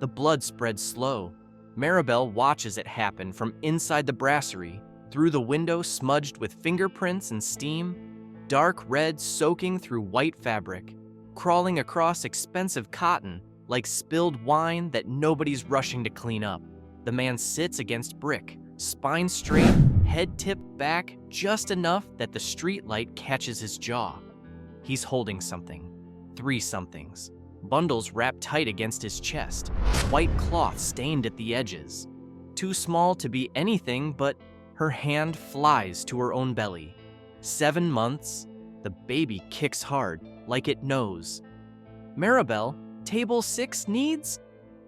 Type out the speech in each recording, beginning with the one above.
The blood spreads slow. Maribel watches it happen from inside the brasserie, through the window smudged with fingerprints and steam, dark red soaking through white fabric, crawling across expensive cotton like spilled wine that nobody's rushing to clean up. The man sits against brick, spine straight, head tipped back just enough that the streetlight catches his jaw. He's holding something. 3 somethings. Bundles wrapped tight against his chest, white cloth stained at the edges. Too small to be anything, but her hand flies to her own belly. 7 months, the baby kicks hard, like it knows. Maribel, table 6 needs?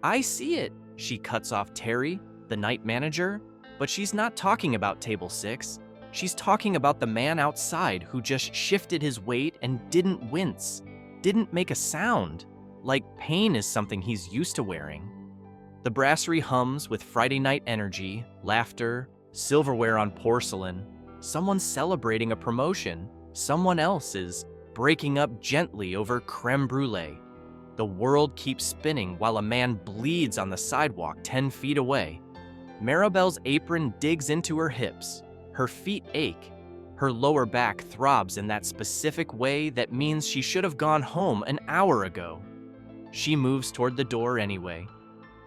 I see it, she cuts off Terry, the night manager, but she's not talking about table 6. She's talking about the man outside who just shifted his weight and didn't wince, didn't make a sound. Like pain is something he's used to wearing. The brasserie hums with Friday night energy, laughter, silverware on porcelain. Someone's celebrating a promotion. Someone else is breaking up gently over creme brulee. The world keeps spinning while a man bleeds on the sidewalk 10 feet away. Maribel's apron digs into her hips. Her feet ache. Her lower back throbs in that specific way that means she should have gone home an hour ago. She moves toward the door anyway.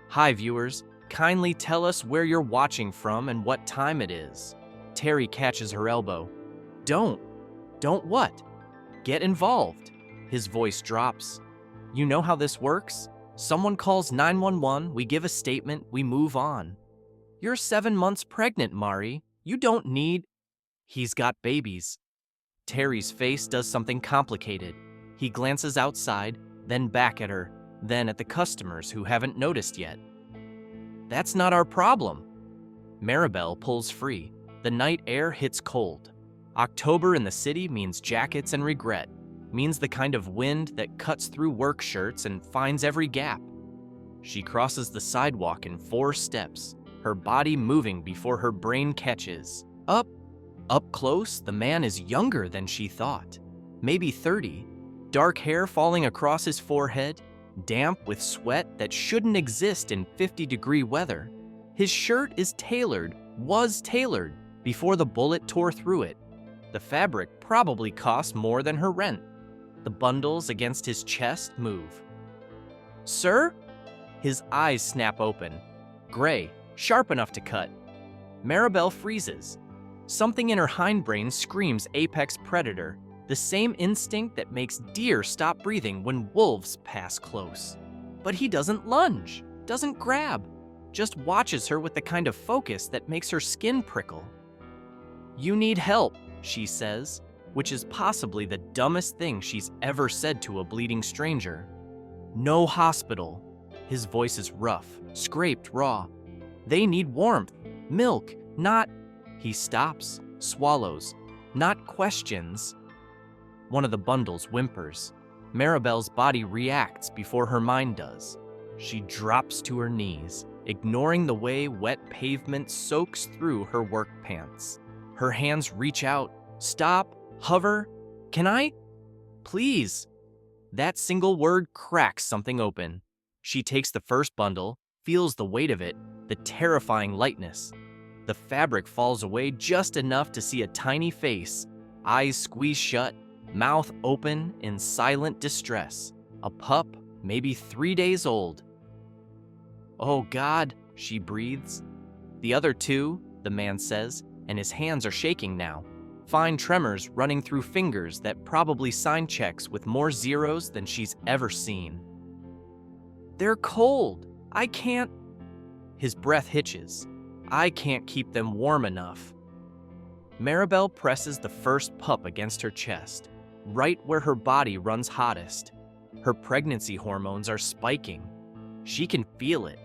Hi, viewers. Kindly tell us where you're watching from and what time it is. Terry catches her elbow. Don't what? Get involved. His voice drops. You know how this works? Someone calls 911, we give a statement, we move on. You're 7 months pregnant, Mari. You don't need... He's got babies. Terry's face does something complicated. He glances outside, then back at her, then at the customers who haven't noticed yet. That's not our problem. Maribel pulls free. The night air hits cold. October in the city means jackets and regret, means the kind of wind that cuts through work shirts and finds every gap. She crosses the sidewalk in 4 steps, her body moving before her brain catches. Up close, the man is younger than she thought. Maybe 30. Dark hair falling across his forehead, damp with sweat that shouldn't exist in 50-degree weather. His shirt is was tailored, before the bullet tore through it. The fabric probably cost more than her rent. The bundles against his chest move. Sir? His eyes snap open. Gray, sharp enough to cut. Maribel freezes. Something in her hindbrain screams apex predator, the same instinct that makes deer stop breathing when wolves pass close. But he doesn't lunge, doesn't grab, just watches her with the kind of focus that makes her skin prickle. You need help, she says, which is possibly the dumbest thing she's ever said to a bleeding stranger. No hospital. His voice is rough, scraped raw. They need warmth, milk, not... He stops, swallows, not questions. One of the bundles whimpers. Maribel's body reacts before her mind does. She drops to her knees, ignoring the way wet pavement soaks through her work pants. Her hands reach out. Stop, hover. Can I? Please. That single word cracks something open. She takes the first bundle, feels the weight of it, the terrifying lightness. The fabric falls away just enough to see a tiny face, eyes squeezed shut, mouth open in silent distress. A pup, maybe 3 days old. Oh God, she breathes. The other 2, the man says, and his hands are shaking now. Fine tremors running through fingers that probably sign checks with more zeros than she's ever seen. They're cold. I can't... His breath hitches. I can't keep them warm enough. Maribel presses the first pup against her chest, right where her body runs hottest. Her pregnancy hormones are spiking. She can feel it,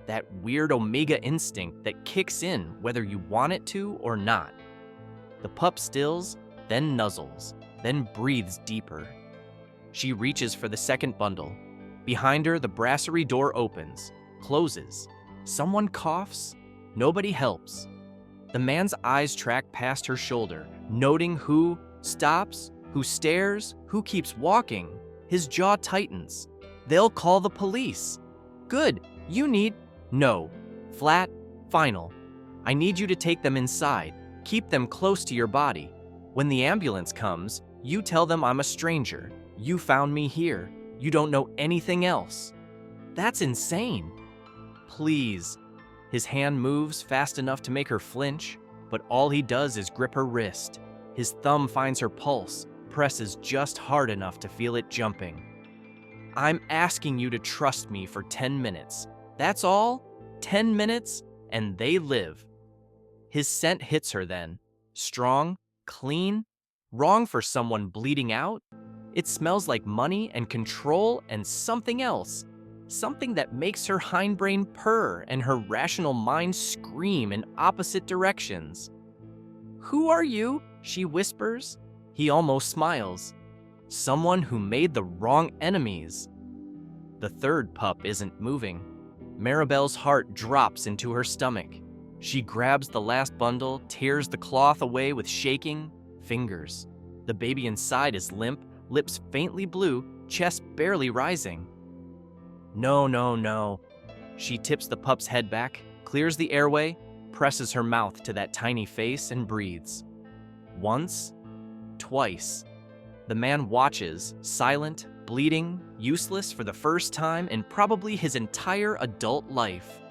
that weird omega instinct that kicks in whether you want it to or not. The pup stills, then nuzzles, then breathes deeper. She reaches for the second bundle. Behind her, the brasserie door opens, closes. Someone coughs. Nobody helps. The man's eyes track past her shoulder, noting who stops, who stares, who keeps walking. His jaw tightens. They'll call the police. Good, You need, no, flat, final. I need you to take them inside. Keep them close to your body. When the ambulance comes, you tell them I'm a stranger. You found me here. You don't know anything else. That's insane. Please. His hand moves fast enough to make her flinch, but all he does is grip her wrist. His thumb finds her pulse, presses just hard enough to feel it jumping. I'm asking you to trust me for 10 minutes. That's all? 10 minutes, and they live. His scent hits her then. Strong, clean, wrong for someone bleeding out. It smells like money and control and something else. Something that makes her hindbrain purr and her rational mind scream in opposite directions. Who are you? She whispers. He almost smiles. Someone who made the wrong enemies. The third pup isn't moving. Maribel's heart drops into her stomach. She grabs the last bundle, tears the cloth away with shaking fingers. The baby inside is limp, lips faintly blue, chest barely rising. No, no, no. She tips the pup's head back, clears the airway, presses her mouth to that tiny face and breathes. Once, twice. The man watches, silent, bleeding, useless for the first time in probably his entire adult life.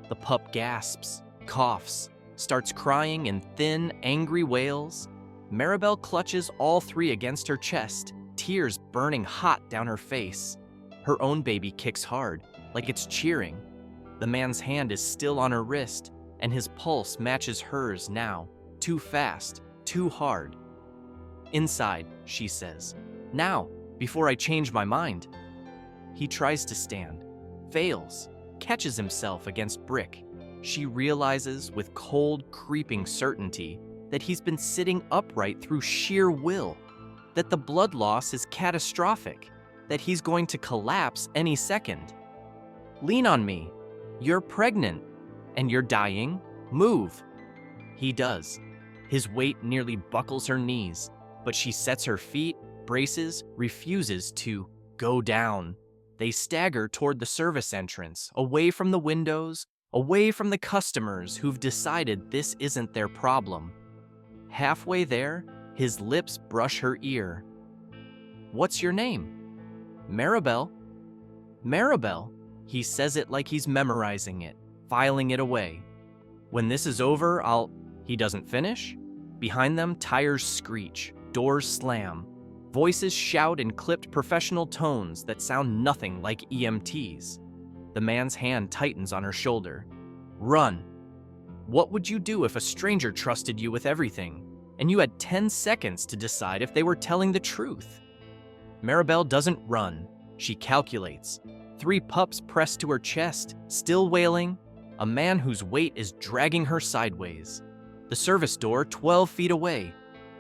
The pup gasps, coughs, starts crying in thin, angry wails. Maribel clutches all three against her chest, tears burning hot down her face. Her own baby kicks hard, like it's cheering. The man's hand is still on her wrist, and his pulse matches hers now, too fast, too hard. Inside, she says. Now, before I change my mind. He tries to stand, fails, catches himself against brick. She realizes with cold, creeping certainty that he's been sitting upright through sheer will, that the blood loss is catastrophic, that he's going to collapse any second. Lean on me. You're pregnant, and you're dying. Move. He does. His weight nearly buckles her knees, but she sets her feet, braces, refuses to go down. They stagger toward the service entrance, away from the windows, away from the customers who've decided this isn't their problem. Halfway there, his lips brush her ear. What's your name? Maribel. Maribel. He says it like he's memorizing it, filing it away. When this is over, He doesn't finish. Behind them, tires screech, doors slam. Voices shout in clipped professional tones that sound nothing like EMTs. The man's hand tightens on her shoulder. Run. What would you do if a stranger trusted you with everything, and you had 10 seconds to decide if they were telling the truth? Maribel doesn't run. She calculates. 3 pups pressed to her chest, still wailing. A man whose weight is dragging her sideways. The service door 12 feet away.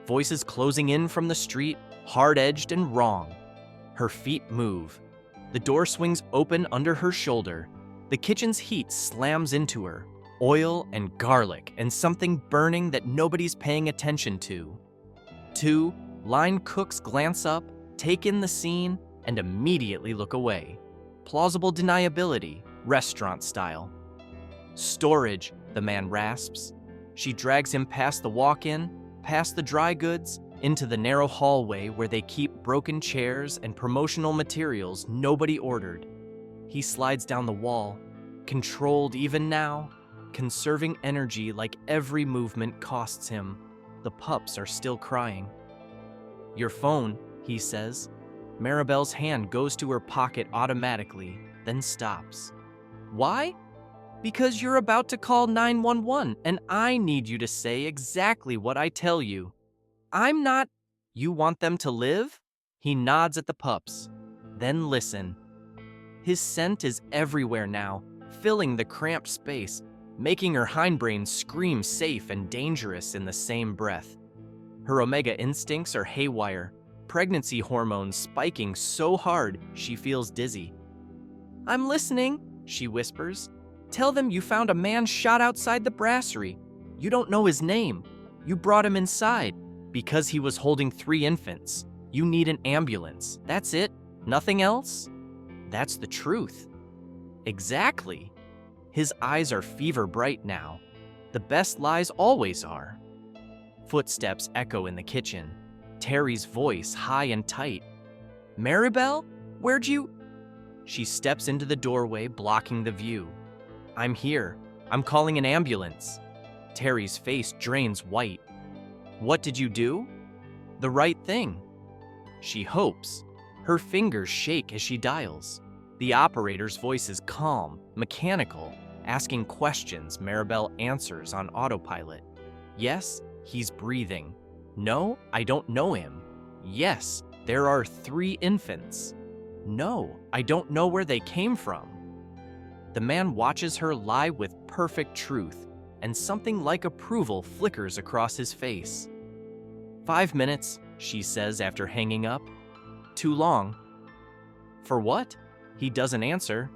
Voices closing in from the street, hard-edged and wrong. Her feet move. The door swings open under her shoulder. The kitchen's heat slams into her. Oil and garlic and something burning that nobody's paying attention to. 2 line cooks glance up, take in the scene, and immediately look away. Plausible deniability, restaurant style. Storage, the man rasps. She drags him past the walk-in, past the dry goods, into the narrow hallway where they keep broken chairs and promotional materials nobody ordered. He slides down the wall, controlled even now, conserving energy like every movement costs him. The pups are still crying. Your phone, he says. Maribel's hand goes to her pocket automatically, then stops. Why? Because you're about to call 911, and I need you to say exactly what I tell you. I'm not... You want them to live? He nods at the pups. Then listen. His scent is everywhere now, filling the cramped space, making her hindbrain scream safe and dangerous in the same breath. Her omega instincts are haywire, pregnancy hormones spiking so hard she feels dizzy. I'm listening, she whispers. Tell them you found a man shot outside the brasserie. You don't know his name. You brought him inside because he was holding 3 infants. You need an ambulance. That's it? Nothing else? That's the truth. Exactly. His eyes are fever bright now. The best lies always are. Footsteps echo in the kitchen. Terry's voice high and tight. Maribel? Where'd you? She steps into the doorway, blocking the view. I'm here. I'm calling an ambulance. Terry's face drains white. What did you do? The right thing. She hopes. Her fingers shake as she dials. The operator's voice is calm, mechanical, asking questions Maribel answers on autopilot. Yes, he's breathing. No, I don't know him. Yes, there are 3 infants. No, I don't know where they came from. The man watches her lie with perfect truth, and something like approval flickers across his face. 5 minutes, she says after hanging up. Too long. For what? He doesn't answer.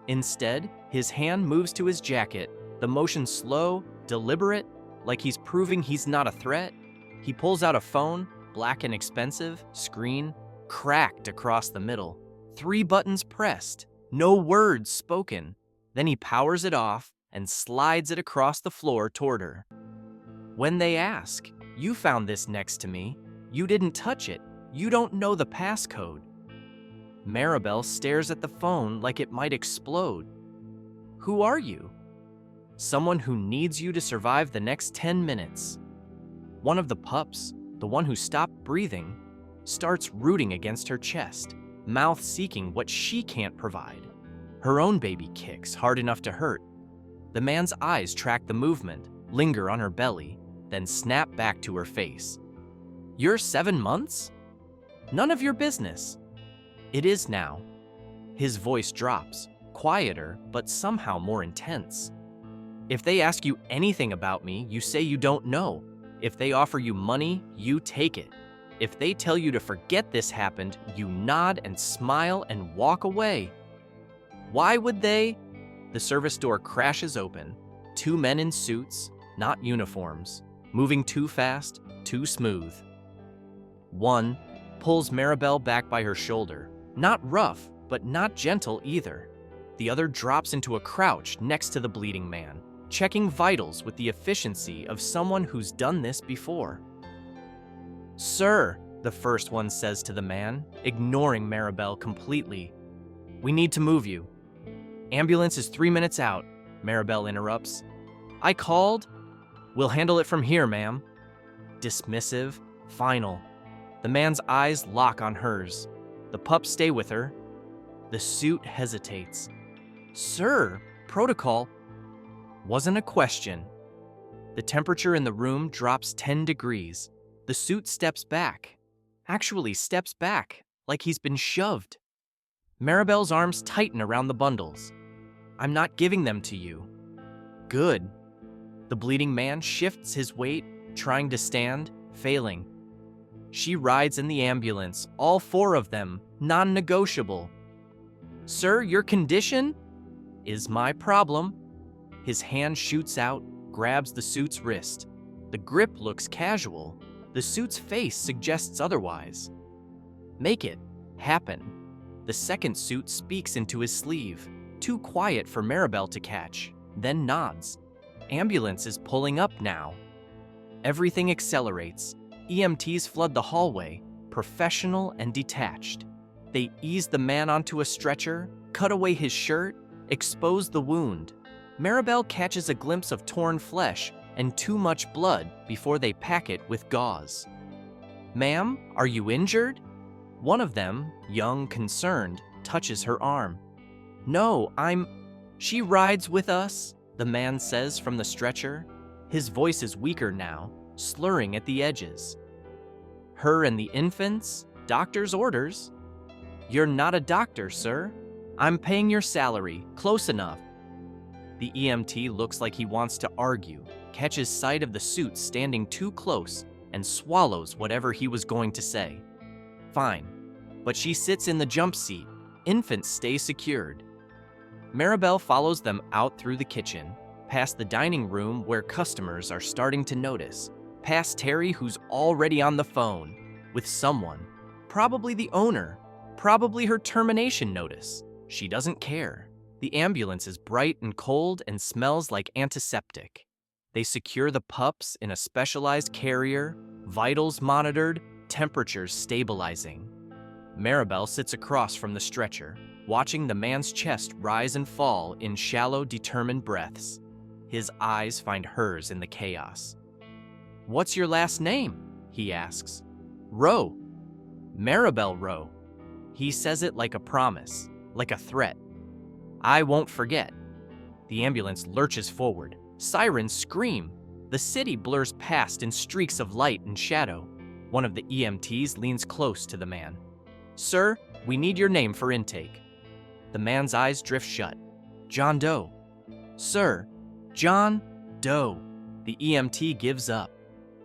Instead, his hand moves to his jacket, the motion slow, deliberate, like he's proving he's not a threat. He pulls out a phone, black and expensive, screen, cracked across the middle. 3 buttons pressed, no words spoken. Then he powers it off and slides it across the floor toward her. When they ask, you found this next to me. You didn't touch it. You don't know the passcode. Maribel stares at the phone like it might explode. Who are you? Someone who needs you to survive the next 10 minutes. One of the pups, the one who stopped breathing, starts rooting against her chest, mouth seeking what she can't provide. Her own baby kicks hard enough to hurt. The man's eyes track the movement, linger on her belly, then snap back to her face. You're 7 months? None of your business. It is now. His voice drops, quieter but somehow more intense. If they ask you anything about me, you say you don't know. If they offer you money, you take it. If they tell you to forget this happened, you nod and smile and walk away. Why would they? The service door crashes open. 2 men in suits, not uniforms, moving too fast, too smooth. One pulls Maribel back by her shoulder. Not rough, but not gentle either. The other drops into a crouch next to the bleeding man, checking vitals with the efficiency of someone who's done this before. Sir, the first one says to the man, ignoring Maribel completely. We need to move you. Ambulance is 3 minutes out, Maribel interrupts. I called. We'll handle it from here, ma'am. Dismissive, final. The man's eyes lock on hers. The pups stay with her. The suit hesitates. Sir, protocol. Wasn't a question. The temperature in the room drops 10 degrees. The suit steps back. Actually steps back, like he's been shoved. Maribel's arms tighten around the bundles. I'm not giving them to you. Good. The bleeding man shifts his weight, trying to stand, failing. She rides in the ambulance, all 4 of them, non-negotiable. Sir, your condition is my problem. His hand shoots out, grabs the suit's wrist. The grip looks casual. The suit's face suggests otherwise. Make it happen. The second suit speaks into his sleeve, too quiet for Maribel to catch, then nods. Ambulance is pulling up now. Everything accelerates. EMTs flood the hallway, professional and detached. They ease the man onto a stretcher, cut away his shirt, expose the wound. Maribel catches a glimpse of torn flesh and too much blood before they pack it with gauze. Ma'am, are you injured? One of them, young, concerned, touches her arm. No, She rides with us, the man says from the stretcher. His voice is weaker now, slurring at the edges. Her and the infants? Doctor's orders? You're not a doctor, sir. I'm paying your salary, close enough. The EMT looks like he wants to argue, catches sight of the suit standing too close, and swallows whatever he was going to say. Fine. But she sits in the jump seat. Infants stay secured. Maribel follows them out through the kitchen, past the dining room where customers are starting to notice, past Terry who's already on the phone with someone, probably the owner, probably her termination notice. She doesn't care. The ambulance is bright and cold and smells like antiseptic. They secure the pups in a specialized carrier, vitals monitored, temperatures stabilizing. Maribel sits across from the stretcher, watching the man's chest rise and fall in shallow, determined breaths. His eyes find hers in the chaos. "What's your last name?" he asks. "Rowe." "Maribel Rowe." He says it like a promise, like a threat. "I won't forget." The ambulance lurches forward. Sirens scream. The city blurs past in streaks of light and shadow. One of the EMTs leans close to the man. "Sir, we need your name for intake." The man's eyes drift shut. "John Doe." "Sir, John Doe." The EMT gives up.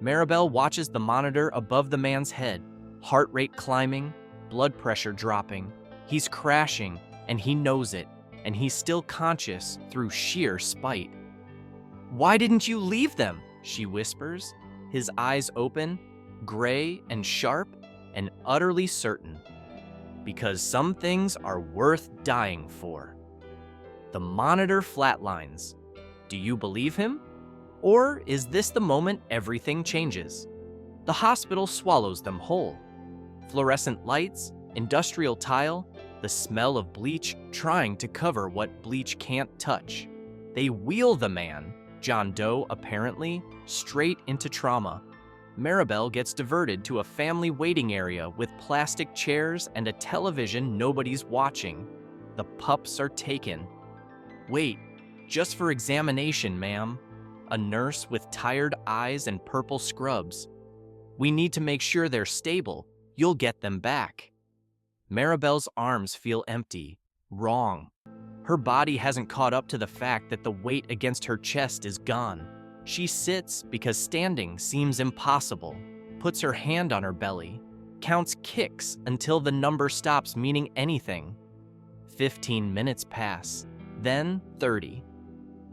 Maribel watches the monitor above the man's head, heart rate climbing, blood pressure dropping. He's crashing, and he knows it, and he's still conscious through sheer spite. "Why didn't you leave them?" she whispers, his eyes open, gray and sharp and utterly certain. "Because some things are worth dying for." The monitor flatlines. Do you believe him? Or is this the moment everything changes? The hospital swallows them whole. Fluorescent lights, industrial tile, the smell of bleach trying to cover what bleach can't touch. They wheel the man, John Doe apparently, straight into trauma. Maribel gets diverted to a family waiting area with plastic chairs and a television nobody's watching. The pups are taken. "Wait, just for examination, ma'am." A nurse with tired eyes and purple scrubs. "We need to make sure they're stable. You'll get them back." Maribel's arms feel empty, wrong. Her body hasn't caught up to the fact that the weight against her chest is gone. She sits because standing seems impossible, puts her hand on her belly, counts kicks until the number stops meaning anything. 15 minutes pass, then 30.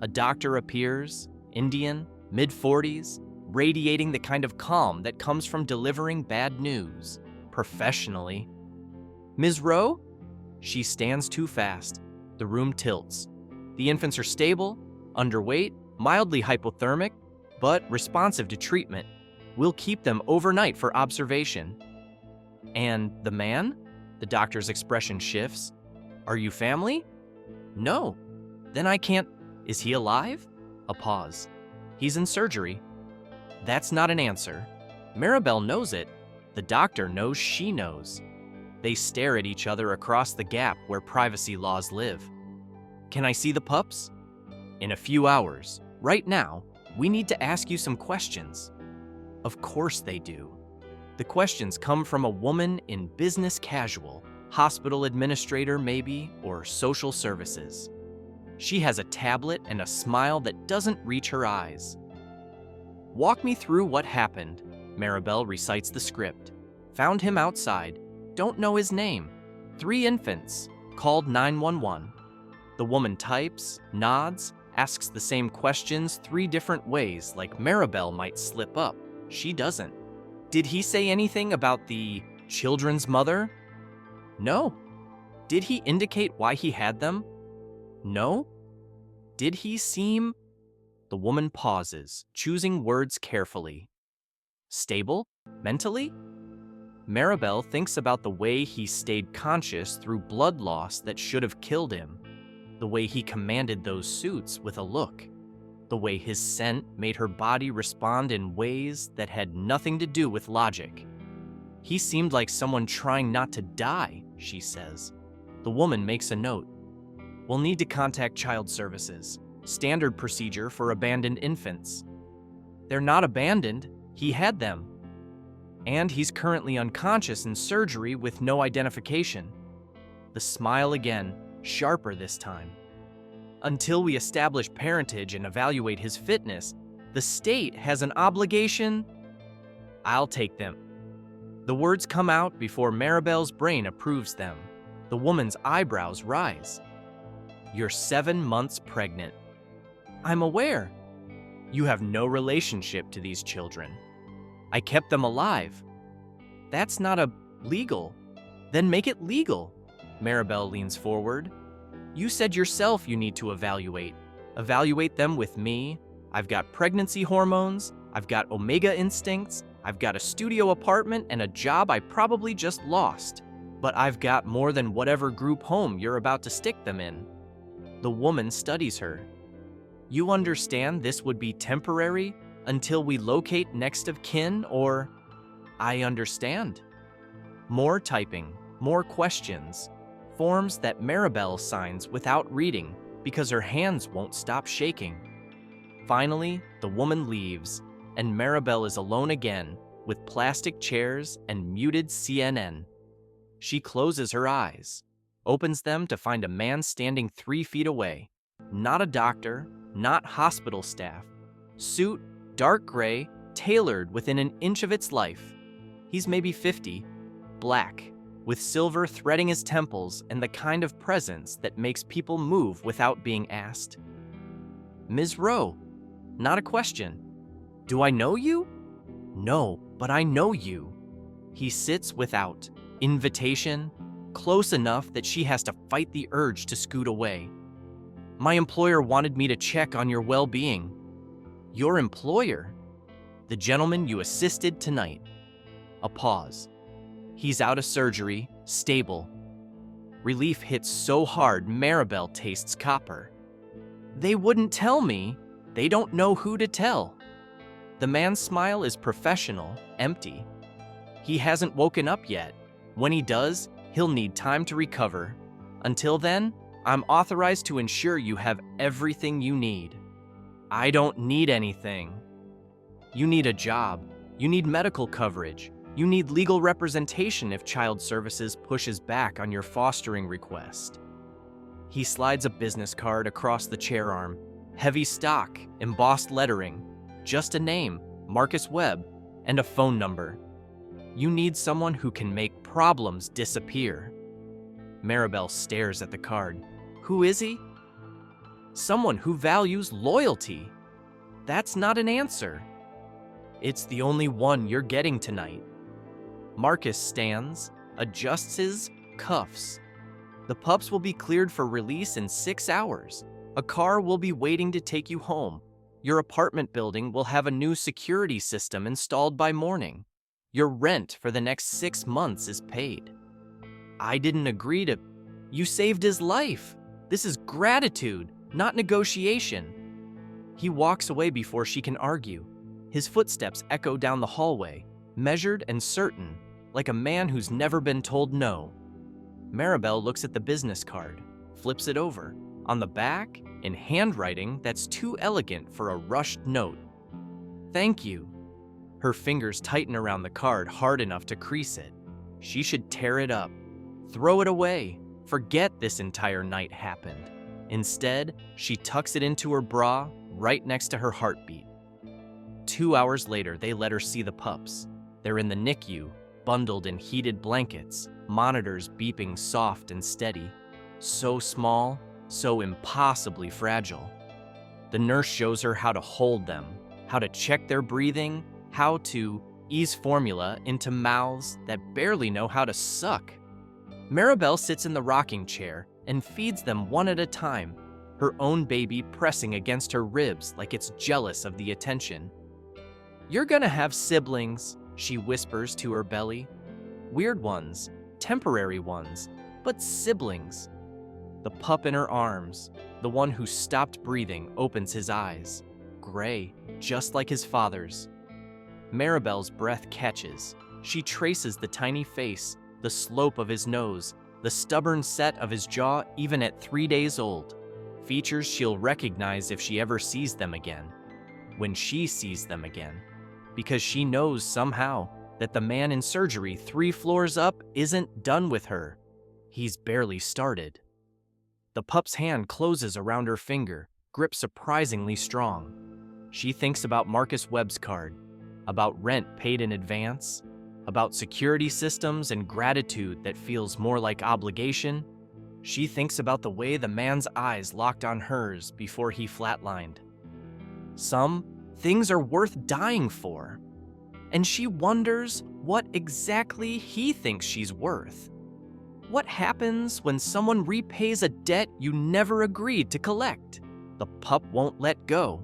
A doctor appears, Indian, mid-40s, radiating the kind of calm that comes from delivering bad news, professionally. "Ms. Rowe?" She stands too fast. The room tilts. "The infants are stable, underweight, mildly hypothermic, but responsive to treatment. We'll keep them overnight for observation." "And the man?" The doctor's expression shifts. "Are you family?" "No." "Then I can't." "Is he alive?" A pause. "He's in surgery." That's not an answer. Maribel knows it. The doctor knows she knows. They stare at each other across the gap where privacy laws live. "Can I see the pups?" "In a few hours. Right now, we need to ask you some questions." Of course they do. The questions come from a woman in business casual, hospital administrator maybe, or social services. She has a tablet and a smile that doesn't reach her eyes. "Walk me through what happened." Maribel recites the script. "Found him outside. Don't know his name. 3 infants. Called 911. The woman types, nods, asks the same questions 3 different ways, like Maribel might slip up. She doesn't. "Did he say anything about the children's mother?" "No." "Did he indicate why he had them?" "No." "Did he seem—" The woman pauses, choosing words carefully. "Stable? Mentally?" Maribel thinks about the way he stayed conscious through blood loss that should have killed him, the way he commanded those suits with a look, the way his scent made her body respond in ways that had nothing to do with logic. "He seemed like someone trying not to die," she says. The woman makes a note. "We'll need to contact child services. Standard procedure for abandoned infants." "They're not abandoned. He had them. And he's currently unconscious in surgery with no identification." The smile again, sharper this time. "Until we establish parentage and evaluate his fitness, the state has an obligation." "I'll take them." The words come out before Maribel's brain approves them. The woman's eyebrows rise. "You're 7 months pregnant." "I'm aware." "You have no relationship to these children." "I kept them alive." "That's not legal." "Then make it legal." Maribel leans forward. You said yourself you need to evaluate. Evaluate them with me. I've got pregnancy hormones, I've got omega instincts, I've got a studio apartment and a job I probably just lost. But I've got more than whatever group home you're about to stick them in. The woman studies her. You understand this would be temporary until we locate next of kin, or? I understand. More typing, more questions, forms that Maribel signs without reading because her hands won't stop shaking. Finally, the woman leaves, and Maribel is alone again with plastic chairs and muted CNN. She closes her eyes, opens them to find a man standing 3 feet away. Not a doctor, not hospital staff. Suit, dark gray, tailored within an inch of its life. He's maybe 50, black, with silver threading his temples and the kind of presence that makes people move without being asked. Ms. Rowe, not a question. Do I know you? No, but I know you. He sits without invitation, close enough that she has to fight the urge to scoot away. My employer wanted me to check on your well-being. Your employer? The gentleman you assisted tonight. A pause. He's out of surgery, stable. Relief hits so hard, Maribel tastes copper. They wouldn't tell me. They don't know who to tell. The man's smile is professional, empty. He hasn't woken up yet. When he does, he'll need time to recover. Until then, I'm authorized to ensure you have everything you need. I don't need anything. You need a job. You need medical coverage. You need legal representation if Child Services pushes back on your fostering request. He slides a business card across the chair arm. Heavy stock, embossed lettering, just a name, Marcus Webb, and a phone number. You need someone who can make problems disappear. Maribel stares at the card. Who is he? Someone who values loyalty. That's not an answer. It's the only one you're getting tonight. Marcus stands, adjusts his cuffs. The pups will be cleared for release in 6 hours. A car will be waiting to take you home. Your apartment building will have a new security system installed by morning. Your rent for the next 6 months is paid. I didn't agree to... You saved his life. This is gratitude, not negotiation. He walks away before she can argue. His footsteps echo down the hallway, measured and certain, like a man who's never been told no. Maribel looks at the business card, flips it over. On the back, in handwriting that's too elegant for a rushed note. Thank you. Her fingers tighten around the card hard enough to crease it. She should tear it up, throw it away, forget this entire night happened. Instead, she tucks it into her bra, right next to her heartbeat. 2 hours later, they let her see the pups. They're in the NICU, bundled in heated blankets, monitors beeping soft and steady. So small, so impossibly fragile. The nurse shows her how to hold them, how to check their breathing, how to ease formula into mouths that barely know how to suck. Maribel sits in the rocking chair and feeds them one at a time, her own baby pressing against her ribs like it's jealous of the attention. You're gonna have siblings, she whispers to her belly. Weird ones, temporary ones, but siblings. The pup in her arms, the one who stopped breathing, opens his eyes. Gray, just like his father's. Maribel's breath catches. She traces the tiny face, the slope of his nose, the stubborn set of his jaw even at 3 days old. Features she'll recognize if she ever sees them again. When she sees them again. Because she knows somehow that the man in surgery 3 floors up isn't done with her. He's barely started. The pup's hand closes around her finger, grip surprisingly strong. She thinks about Marcus Webb's card, about rent paid in advance, about security systems and gratitude that feels more like obligation. She thinks about the way the man's eyes locked on hers before he flatlined. Some things are worth dying for, and she wonders what exactly he thinks she's worth. What happens when someone repays a debt you never agreed to collect? The pup won't let go.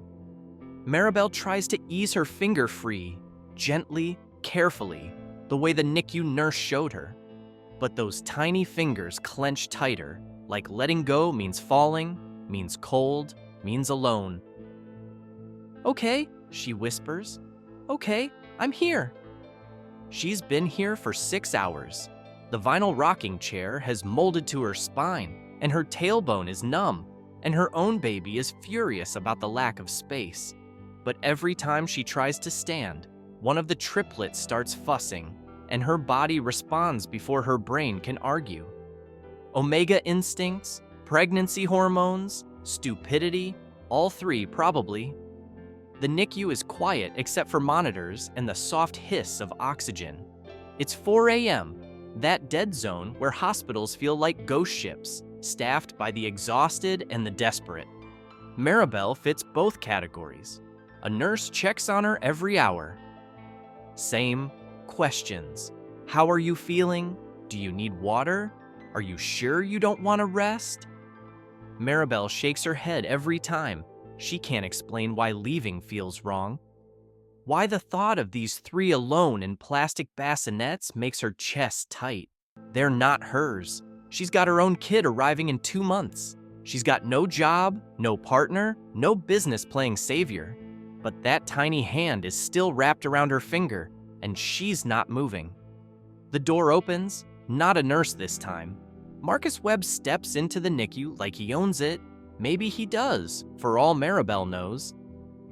Maribel tries to ease her finger free, gently, carefully, the way the NICU nurse showed her. But those tiny fingers clench tighter, like letting go means falling, means cold, means alone. "Okay," she whispers. "Okay, I'm here." She's been here for 6 hours. The vinyl rocking chair has molded to her spine, and her tailbone is numb, and her own baby is furious about the lack of space. But every time she tries to stand, one of the triplets starts fussing, and her body responds before her brain can argue. Omega instincts, pregnancy hormones, stupidity, all three probably. The NICU is quiet except for monitors and the soft hiss of oxygen. It's 4 a.m., that dead zone where hospitals feel like ghost ships, staffed by the exhausted and the desperate. Maribel fits both categories. A nurse checks on her every hour. Same questions. How are you feeling? Do you need water? Are you sure you don't want to rest? Maribel shakes her head every time. She can't explain why leaving feels wrong. Why the thought of these three alone in plastic bassinets makes her chest tight. They're not hers. She's got her own kid arriving in 2 months. She's got no job, no partner, no business playing savior. But that tiny hand is still wrapped around her finger, and she's not moving. The door opens, not a nurse this time. Marcus Webb steps into the NICU like he owns it. Maybe he does, for all Maribel knows.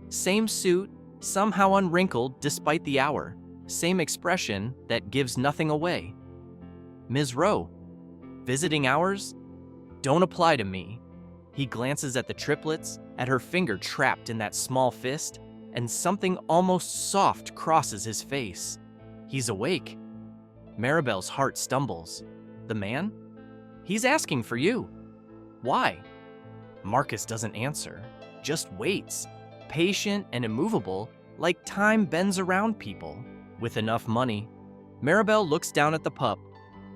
Same suit, somehow unwrinkled despite the hour. Same expression that gives nothing away. "Ms. Rowe, visiting hours? Don't apply to me." He glances at the triplets, at her finger trapped in that small fist, and something almost soft crosses his face. He's awake. Maribel's heart stumbles. The man? He's asking for you. Why? Marcus doesn't answer, just waits, patient and immovable, like time bends around people. With enough money. Maribel looks down at the pup.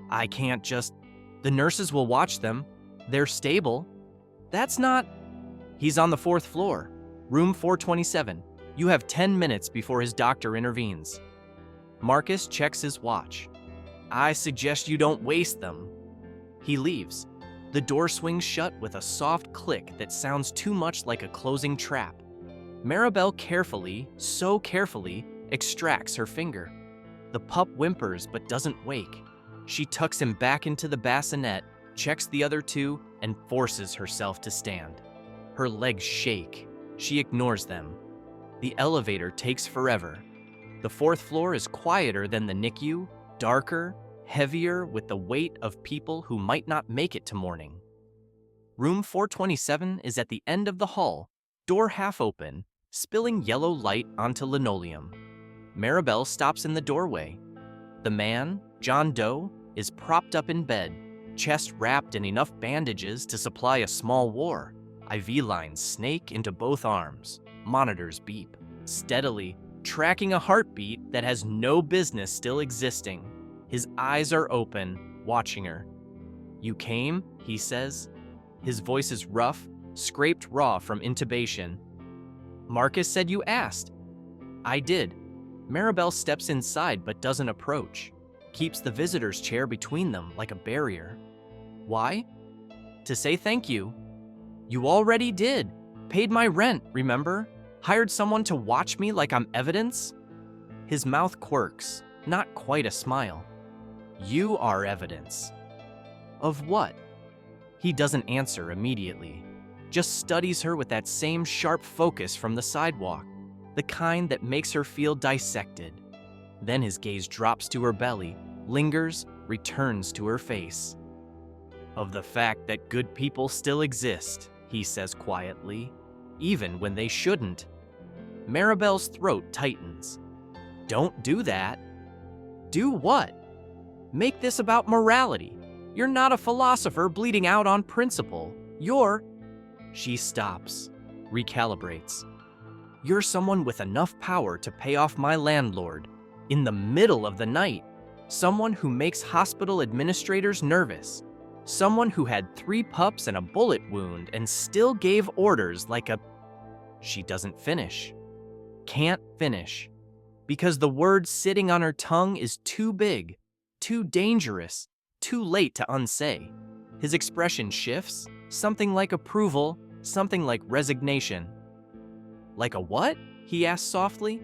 "I can't just... The nurses will watch them. They're stable." "That's not..." "He's on the 4th floor, room 427. You have 10 minutes before his doctor intervenes." Marcus checks his watch. "I suggest you don't waste them." He leaves. The door swings shut with a soft click that sounds too much like a closing trap. Maribel carefully, so carefully, extracts her finger. The pup whimpers but doesn't wake. She tucks him back into the bassinet, checks the other two, and forces herself to stand. Her legs shake. She ignores them. The elevator takes forever. The 4th floor is quieter than the NICU, darker, heavier with the weight of people who might not make it to morning. Room 427 is at the end of the hall, door half open, spilling yellow light onto linoleum. Maribel stops in the doorway. The man, John Doe, is propped up in bed, chest wrapped in enough bandages to supply a small war. IV lines snake into both arms. Monitors beep, steadily, tracking a heartbeat that has no business still existing. His eyes are open, watching her. "You came," he says. His voice is rough, scraped raw from intubation. "Marcus said you asked." "I did." Maribel steps inside but doesn't approach. Keeps the visitor's chair between them like a barrier. "Why?" "To say thank you." "You already did. Paid my rent, remember? Hired someone to watch me like I'm evidence?" His mouth quirks, not quite a smile. "You are evidence." "Of what?" He doesn't answer immediately, just studies her with that same sharp focus from the sidewalk, the kind that makes her feel dissected. Then his gaze drops to her belly, lingers, returns to her face. "Of the fact that good people still exist," he says quietly, "even when they shouldn't." Maribel's throat tightens. "Don't do that." "Do what?" "Make this about morality. You're not a philosopher bleeding out on principle. You're..." She stops, recalibrates. "You're someone with enough power to pay off my landlord in the middle of the night. Someone who makes hospital administrators nervous. Someone who had 3 pups and a bullet wound and still gave orders like a... She doesn't finish. Can't finish. Because the word sitting on her tongue is too big, too dangerous, too late to unsay. His expression shifts, something like approval, something like resignation. Like a what? He asks softly.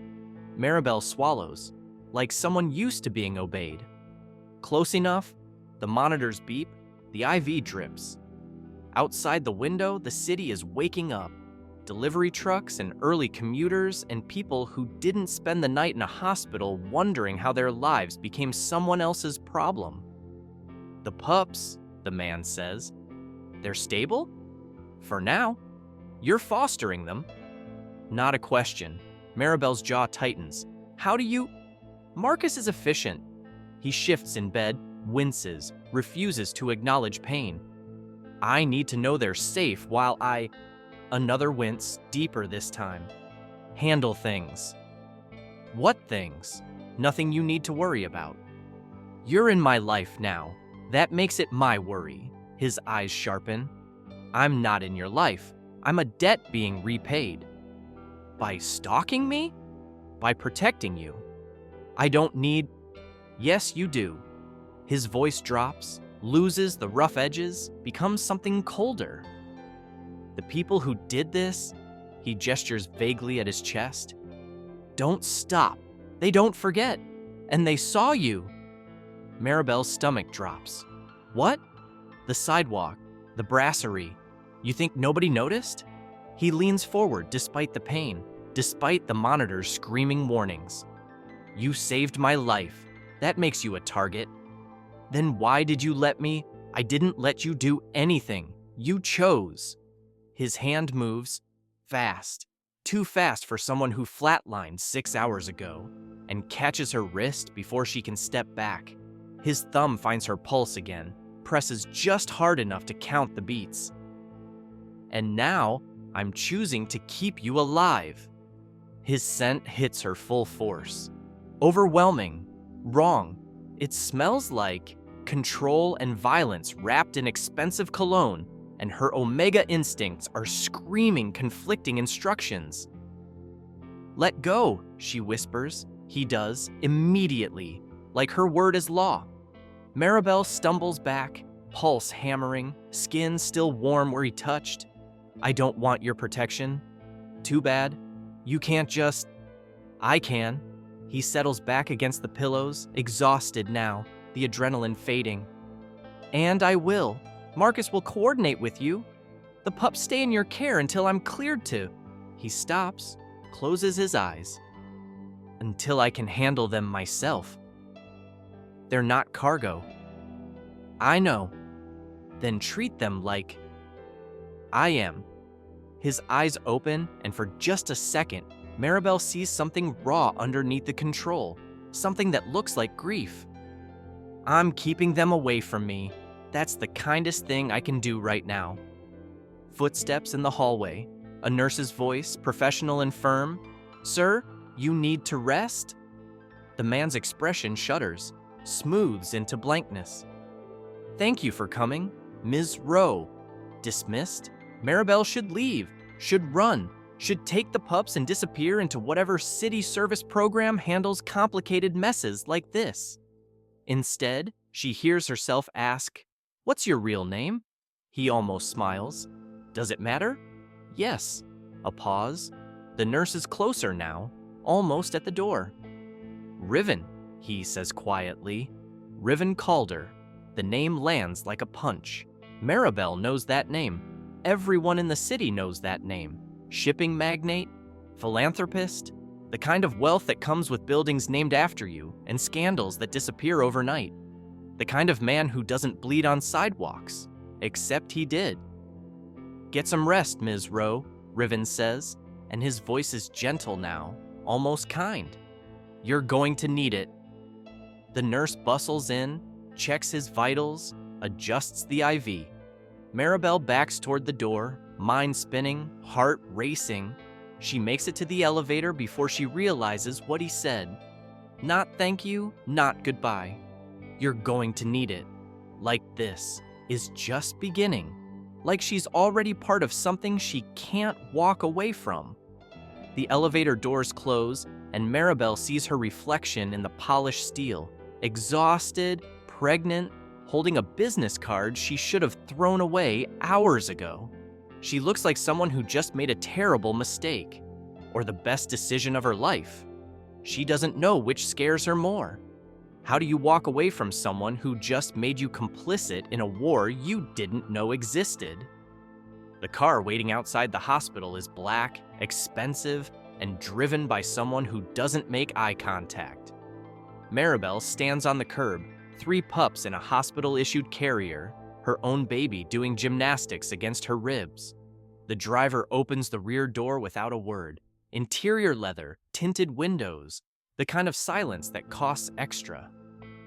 Maribel swallows, like someone used to being obeyed. Close enough, the monitors beep, the IV drips. Outside the window, the city is waking up. Delivery trucks and early commuters and people who didn't spend the night in a hospital wondering how their lives became someone else's problem. The pups, the man says. They're stable? For now. You're fostering them. Not a question. Maribel's jaw tightens. How do you... Marcus is efficient. He shifts in bed, winces, refuses to acknowledge pain. I need to know they're safe while I... Another wince, deeper this time. Handle things. What things? Nothing you need to worry about. You're in my life now. That makes it my worry. His eyes sharpen. I'm not in your life. I'm a debt being repaid. By stalking me? By protecting you. I don't need... Yes, you do. His voice drops, loses the rough edges, becomes something colder. The people who did this, he gestures vaguely at his chest, don't stop. They don't forget. And they saw you. Maribel's stomach drops. What? The sidewalk, the brasserie. You think nobody noticed? He leans forward despite the pain, despite the monitor's screaming warnings. You saved my life. That makes you a target. Then why did you let me? I didn't let you do anything. You chose. His hand moves, fast, too fast for someone who flatlined 6 hours ago, and catches her wrist before she can step back. His thumb finds her pulse again, presses just hard enough to count the beats. And now, I'm choosing to keep you alive. His scent hits her full force. Overwhelming, wrong. It smells like control and violence wrapped in expensive cologne, and her omega instincts are screaming conflicting instructions. Let go, she whispers. He does, immediately, like her word is law. Maribel stumbles back, pulse hammering, skin still warm where he touched. I don't want your protection. Too bad. You can't just... I can. He settles back against the pillows, exhausted now, the adrenaline fading. And I will. Marcus will coordinate with you. The pups stay in your care until I'm cleared to. He stops, closes his eyes. Until I can handle them myself. They're not cargo. I know. Then treat them like I am. His eyes open, and for just a second, Maribel sees something raw underneath the control, something that looks like grief. I'm keeping them away from me. That's the kindest thing I can do right now. Footsteps in the hallway, a nurse's voice, professional and firm. Sir, you need to rest? The man's expression shudders, smooths into blankness. Thank you for coming, Ms. Rowe. Dismissed? Maribel should leave, should run, should take the pups and disappear into whatever city service program handles complicated messes like this. Instead, she hears herself ask, "What's your real name?" He almost smiles. Does it matter? Yes. A pause. The nurse is closer now, almost at the door. Riven, he says quietly. Riven Calder. The name lands like a punch. Maribel knows that name. Everyone in the city knows that name. Shipping magnate, philanthropist, the kind of wealth that comes with buildings named after you and scandals that disappear overnight. The kind of man who doesn't bleed on sidewalks, except he did. Get some rest, Ms. Rowe, Riven says, and his voice is gentle now, almost kind. You're going to need it. The nurse bustles in, checks his vitals, adjusts the IV. Maribel backs toward the door, mind spinning, heart racing. She makes it to the elevator before she realizes what he said. Not thank you, not goodbye. You're going to need it. Like this is just beginning. Like she's already part of something she can't walk away from. The elevator doors close, and Maribel sees her reflection in the polished steel, exhausted, pregnant, holding a business card she should have thrown away hours ago. She looks like someone who just made a terrible mistake, or the best decision of her life. She doesn't know which scares her more. How do you walk away from someone who just made you complicit in a war you didn't know existed? The car waiting outside the hospital is black, expensive, and driven by someone who doesn't make eye contact. Maribel stands on the curb, 3 pups in a hospital-issued carrier, her own baby doing gymnastics against her ribs. The driver opens the rear door without a word. Interior leather, tinted windows, the kind of silence that costs extra.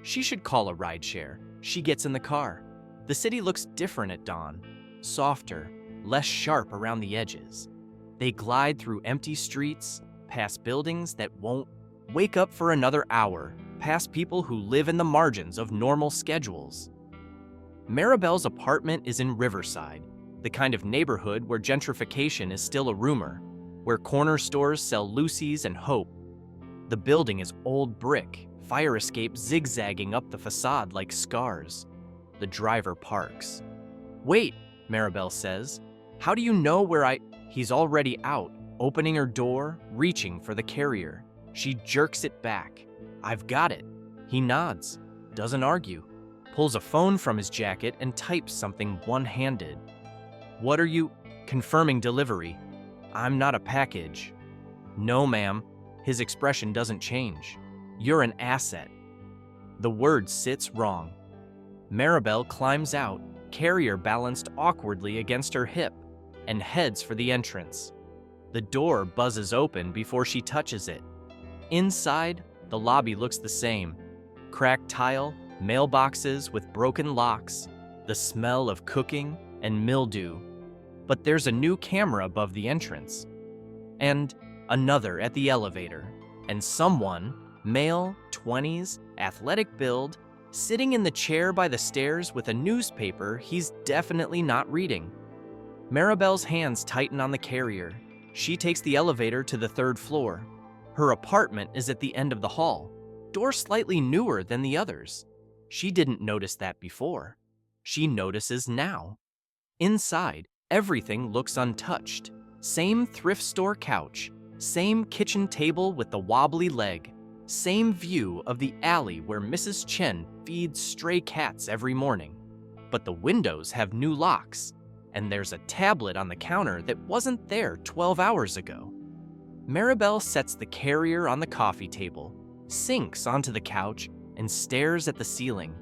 She should call a rideshare. She gets in the car. The city looks different at dawn, softer, less sharp around the edges. They glide through empty streets, past buildings that won't wake up for another hour, past people who live in the margins of normal schedules. Maribel's apartment is in Riverside, the kind of neighborhood where gentrification is still a rumor, where corner stores sell Lucy's and Hope. The building is old brick, fire escape zigzagging up the facade like scars. The driver parks. "Wait," Maribel says. "How do you know where I—" He's already out, opening her door, reaching for the carrier. She jerks it back. "I've got it." He nods, doesn't argue, pulls a phone from his jacket and types something one-handed. "What are you—" "Confirming delivery." "I'm not a package." "No, ma'am." His expression doesn't change. "You're an asset." The word sits wrong. Maribel climbs out, carrier balanced awkwardly against her hip, and heads for the entrance. The door buzzes open before she touches it. Inside, the lobby looks the same. Cracked tile, mailboxes with broken locks, the smell of cooking and mildew. But there's a new camera above the entrance. And another at the elevator. And someone, male, 20s, athletic build, sitting in the chair by the stairs with a newspaper he's definitely not reading. Maribel's hands tighten on the carrier. She takes the elevator to the 3rd floor. Her apartment is at the end of the hall, door slightly newer than the others. She didn't notice that before. She notices now. Inside, everything looks untouched. Same thrift store couch, same kitchen table with the wobbly leg, same view of the alley where Mrs. Chen feeds stray cats every morning. But the windows have new locks, and there's a tablet on the counter that wasn't there 12 hours ago. Maribel sets the carrier on the coffee table, sinks onto the couch, and stares at the ceiling.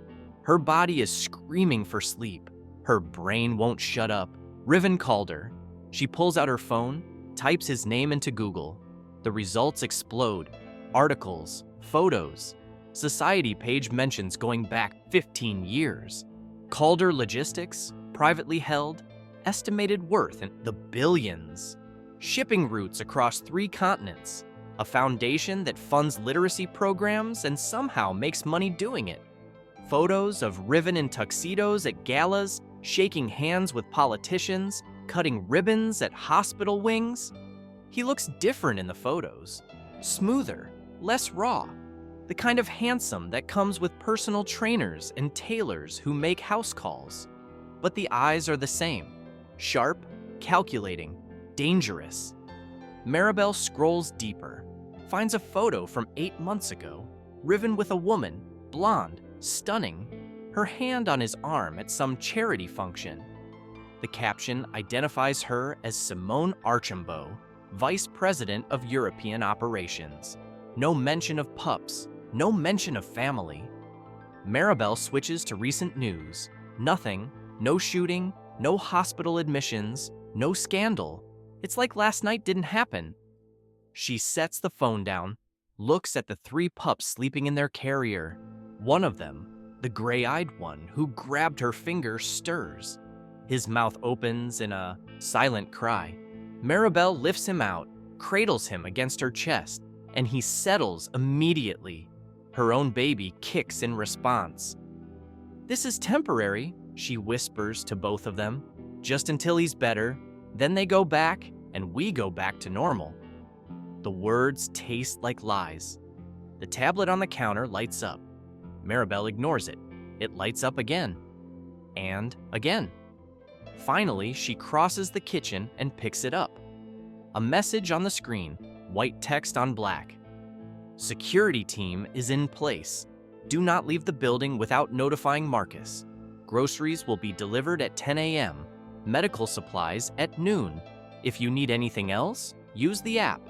Her body is screaming for sleep. Her brain won't shut up. Riven Calder. She pulls out her phone, types his name into Google. The results explode. Articles, photos. Society page mentions going back 15 years. Calder Logistics, privately held, estimated worth in the billions. Shipping routes across 3 continents. A foundation that funds literacy programs and somehow makes money doing it. Photos of Riven in tuxedos at galas, shaking hands with politicians, cutting ribbons at hospital wings. He looks different in the photos. Smoother, less raw. The kind of handsome that comes with personal trainers and tailors who make house calls. But the eyes are the same. Sharp, calculating, dangerous. Maribel scrolls deeper, finds a photo from 8 months ago, Riven with a woman, blonde, stunning, her hand on his arm at some charity function. The caption identifies her as Simone Archambault, Vice President of European Operations. No mention of pups, no mention of family. Maribel switches to recent news. Nothing, no shooting, no hospital admissions, no scandal. It's like last night didn't happen. She sets the phone down, looks at the 3 pups sleeping in their carrier. One of them, the gray-eyed one who grabbed her finger, stirs. His mouth opens in a silent cry. Maribel lifts him out, cradles him against her chest, and he settles immediately. Her own baby kicks in response, "This is temporary," she whispers to both of them, "just until he's better. Then they go back, and we go back to normal." The words taste like lies. The tablet on the counter lights up. Maribel ignores it. It lights up again. And again. Finally, she crosses the kitchen and picks it up. A message on the screen, white text on black. "Security team is in place. Do not leave the building without notifying Marcus. Groceries will be delivered at 10 a.m. Medical supplies at noon. If you need anything else, use the app."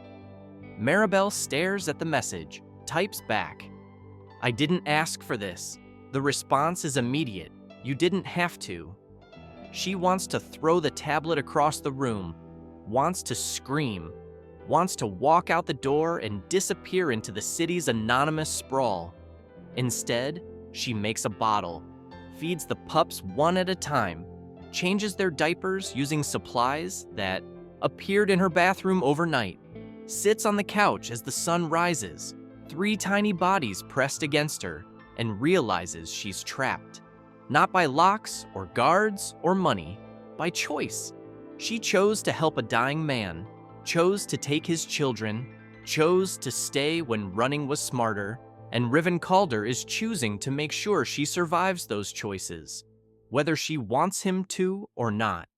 Maribel stares at the message, types back, "I didn't ask for this. The response is immediate. You didn't have to." She wants to throw the tablet across the room, wants to scream, wants to walk out the door and disappear into the city's anonymous sprawl. Instead, she makes a bottle, feeds the pups one at a time, changes their diapers using supplies that appeared in her bathroom overnight, sits on the couch as the sun rises, 3 tiny bodies pressed against her, and realizes she's trapped. Not by locks or guards or money, by choice. She chose to help a dying man, chose to take his children, chose to stay when running was smarter, and Riven Calder is choosing to make sure she survives those choices, whether she wants him to or not.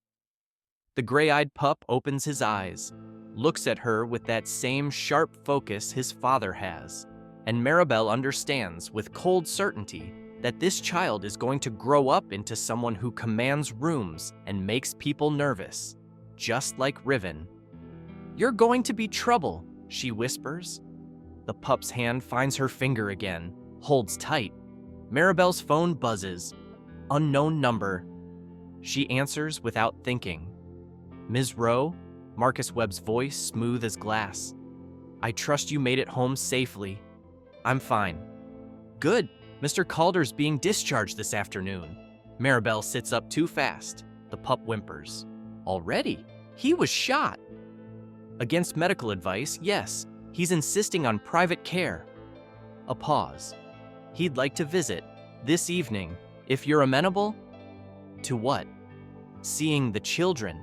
The gray-eyed pup opens his eyes, looks at her with that same sharp focus his father has, and Maribel understands with cold certainty that this child is going to grow up into someone who commands rooms and makes people nervous, just like Riven. "You're going to be trouble," she whispers. The pup's hand finds her finger again, holds tight. Maribel's phone buzzes. Unknown number. She answers without thinking. "Ms. Rowe?" Marcus Webb's voice smooth as glass. "I trust you made it home safely." "I'm fine." "Good. Mr. Calder's being discharged this afternoon." Maribel sits up too fast. The pup whimpers. "Already? He was shot." "Against medical advice, yes. He's insisting on private care." A pause. "He'd like to visit this evening, if you're amenable." "To what?" "Seeing the children."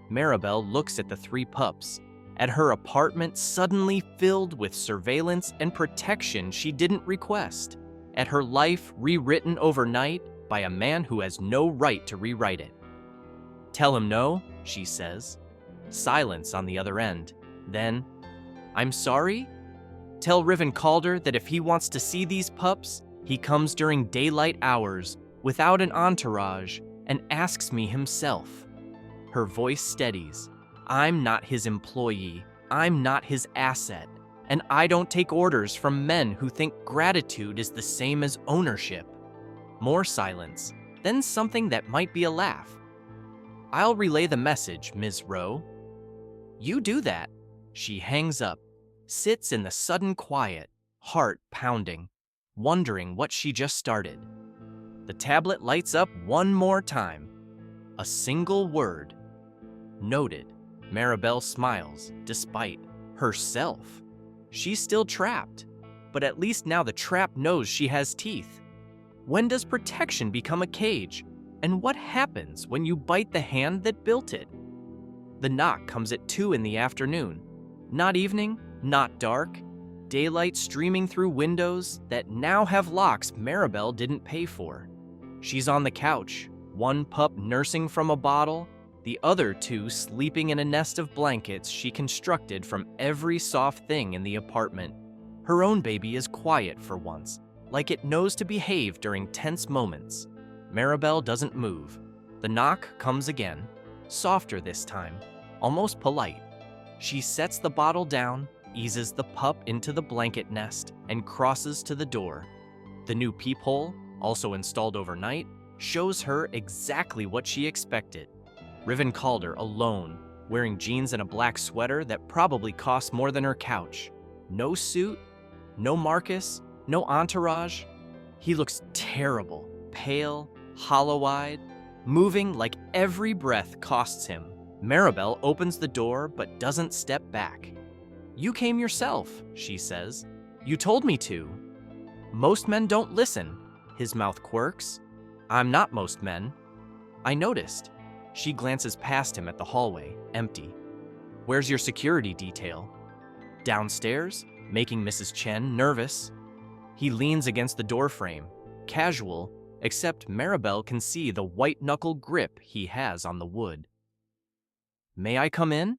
Maribel looks at the 3 pups, at her apartment suddenly filled with surveillance and protection she didn't request, at her life rewritten overnight by a man who has no right to rewrite it. "Tell him no," she says. Silence on the other end. Then, "I'm sorry? Tell Riven Calder that if he wants to see these pups, he comes during daylight hours, without an entourage, and asks me himself." Her voice steadies. "I'm not his employee. I'm not his asset. And I don't take orders from men who think gratitude is the same as ownership." More silence, then something that might be a laugh. "I'll relay the message, Ms. Rowe." "You do that." She hangs up, sits in the sudden quiet, heart pounding, wondering what she just started. The tablet lights up one more time. A single word. Noted. Maribel smiles, despite herself. She's still trapped, but at least now the trap knows she has teeth. When does protection become a cage? And what happens when you bite the hand that built it? The knock comes at 2 in the afternoon. Not evening, not dark. Daylight streaming through windows that now have locks Maribel didn't pay for. She's on the couch, one pup nursing from a bottle, the other 2 sleeping in a nest of blankets she constructed from every soft thing in the apartment. Her own baby is quiet for once, like it knows to behave during tense moments. Maribel doesn't move. The knock comes again, softer this time, almost polite. She sets the bottle down, eases the pup into the blanket nest, and crosses to the door. The new peephole, also installed overnight, shows her exactly what she expected. Riven Calder alone, wearing jeans and a black sweater that probably cost more than her couch. No suit, no Marcus, no entourage. He looks terrible, pale, hollow-eyed, moving like every breath costs him. Maribel opens the door but doesn't step back. "You came yourself," she says. "You told me to." "Most men don't listen." His mouth quirks. I'm not most men. I noticed. She glances past him at the hallway, empty. Where's your security detail? Downstairs, making Mrs. Chen nervous. He leans against the doorframe, casual, except Maribel can see the white-knuckle grip he has on the wood. May I come in?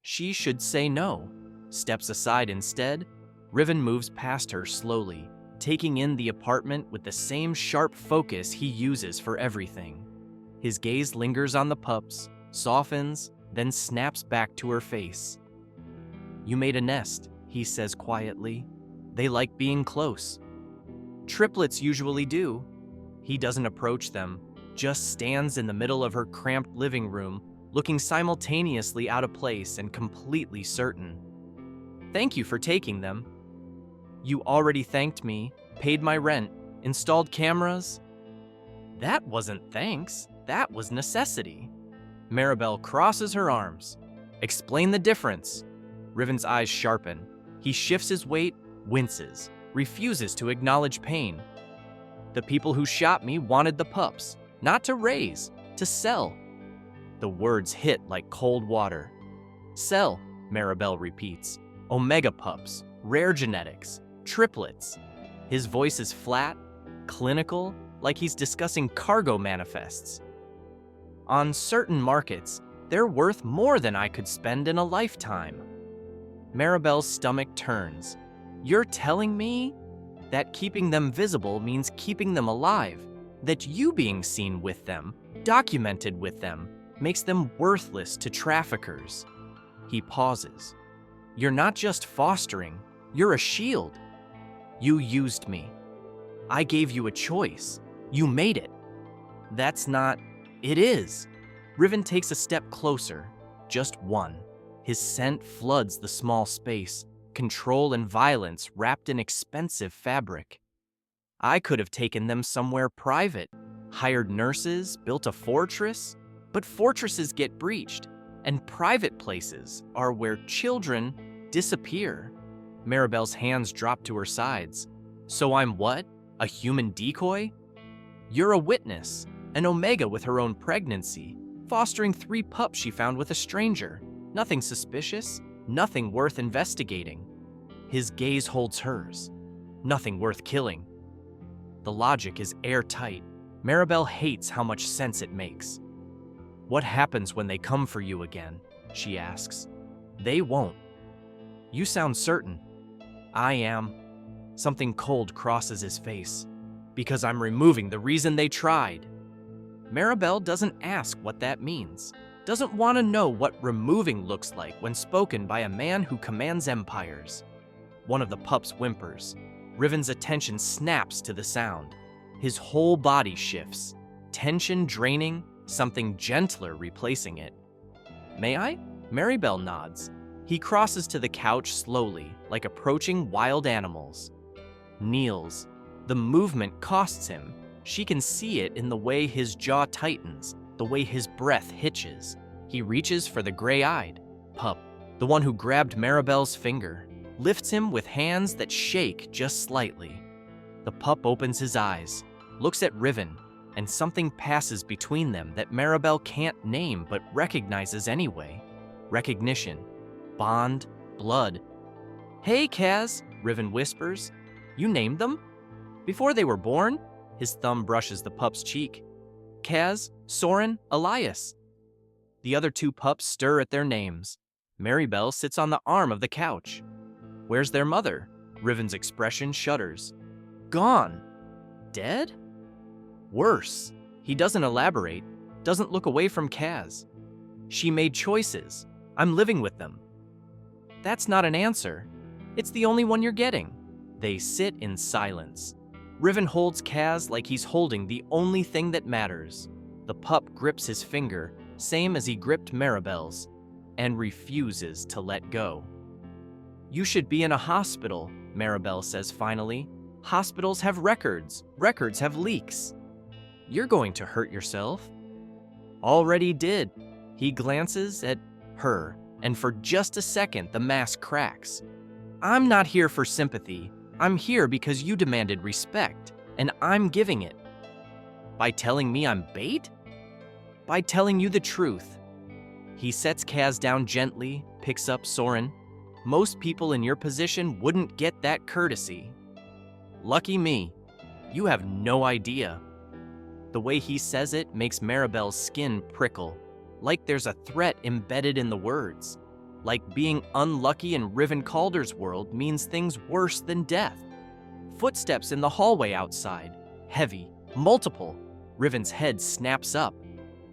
She should say no. Steps aside instead. Riven moves past her slowly, taking in the apartment with the same sharp focus he uses for everything. His gaze lingers on the pups, softens, then snaps back to her face. You made a nest, he says quietly. They like being close. Triplets usually do. He doesn't approach them, just stands in the middle of her cramped living room, looking simultaneously out of place and completely certain. Thank you for taking them. You already thanked me, paid my rent, installed cameras. That wasn't thanks, that was necessity. Maribel crosses her arms. Explain the difference. Riven's eyes sharpen. He shifts his weight, winces, refuses to acknowledge pain. The people who shot me wanted the pups, not to raise, to sell. The words hit like cold water. Sell, Maribel repeats. Omega pups, rare genetics, triplets. His voice is flat, clinical, like he's discussing cargo manifests. On certain markets, they're worth more than I could spend in a lifetime. Maribel's stomach turns. You're telling me that keeping them visible means keeping them alive, that you being seen with them, documented with them, makes them worthless to traffickers. He pauses. You're not just fostering, you're a shield. You used me. I gave you a choice. You made it. That's not... It is. Riven takes a step closer, just one. His scent floods the small space, control and violence wrapped in expensive fabric. I could have taken them somewhere private, hired nurses, built a fortress, but fortresses get breached, and private places are where children disappear. Maribel's hands drop to her sides. So I'm what? A human decoy? You're a witness, an Omega with her own pregnancy, fostering 3 pups she found with a stranger. Nothing suspicious, nothing worth investigating. His gaze holds hers. Nothing worth killing. The logic is airtight. Maribel hates how much sense it makes. What happens when they come for you again? She asks. They won't. You sound certain. I am. Something cold crosses his face. Because I'm removing the reason they tried. Maribel doesn't ask what that means. Doesn't want to know what removing looks like when spoken by a man who commands empires. One of the pups whimpers. Riven's attention snaps to the sound. His whole body shifts. Tension draining, something gentler replacing it. May I? Maribel nods. He crosses to the couch slowly, like approaching wild animals. Kneels. The movement costs him. She can see it in the way his jaw tightens, the way his breath hitches. He reaches for the gray-eyed pup, the one who grabbed Maribel's finger, lifts him with hands that shake just slightly. The pup opens his eyes, looks at Riven, and something passes between them that Maribel can't name but recognizes anyway. Recognition. Bond. Blood. Hey, Kaz, Riven whispers. You named them? Before they were born? His thumb brushes the pup's cheek. Kaz, Soren, Elias. The other 2 pups stir at their names. Maribel sits on the arm of the couch. Where's their mother? Riven's expression shudders. Gone. Dead? Worse. He doesn't elaborate, doesn't look away from Kaz. She made choices. I'm living with them. That's not an answer. It's the only one you're getting. They sit in silence. Riven holds Kaz like he's holding the only thing that matters. The pup grips his finger, same as he gripped Maribel's, and refuses to let go. You should be in a hospital, Maribel says finally. Hospitals have records. Records have leaks. You're going to hurt yourself. Already did. He glances at her, and for just a second the mask cracks. I'm not here for sympathy. I'm here because you demanded respect, and I'm giving it. By telling me I'm bait? By telling you the truth. He sets Kaz down gently, picks up Soren. Most people in your position wouldn't get that courtesy. Lucky me. You have no idea. The way he says it makes Maribel's skin prickle, like there's a threat embedded in the words. Like being unlucky in Riven Calder's world means things worse than death. Footsteps in the hallway outside. Heavy. Multiple. Riven's head snaps up.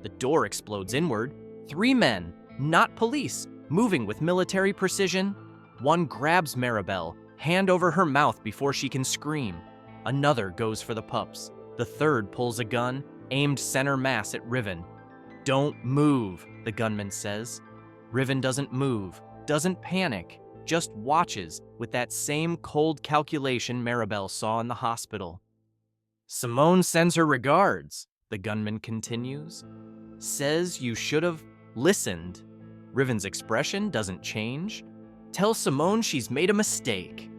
The door explodes inward. 3 men, not police, moving with military precision. One grabs Maribel, hand over her mouth before she can scream. Another goes for the pups. The third pulls a gun, aimed center mass at Riven. Don't move, the gunman says. Riven doesn't move, doesn't panic, just watches with that same cold calculation Maribel saw in the hospital. Simone sends her regards, the gunman continues. Says you should have listened. Riven's expression doesn't change. Tell Simone she's made a mistake.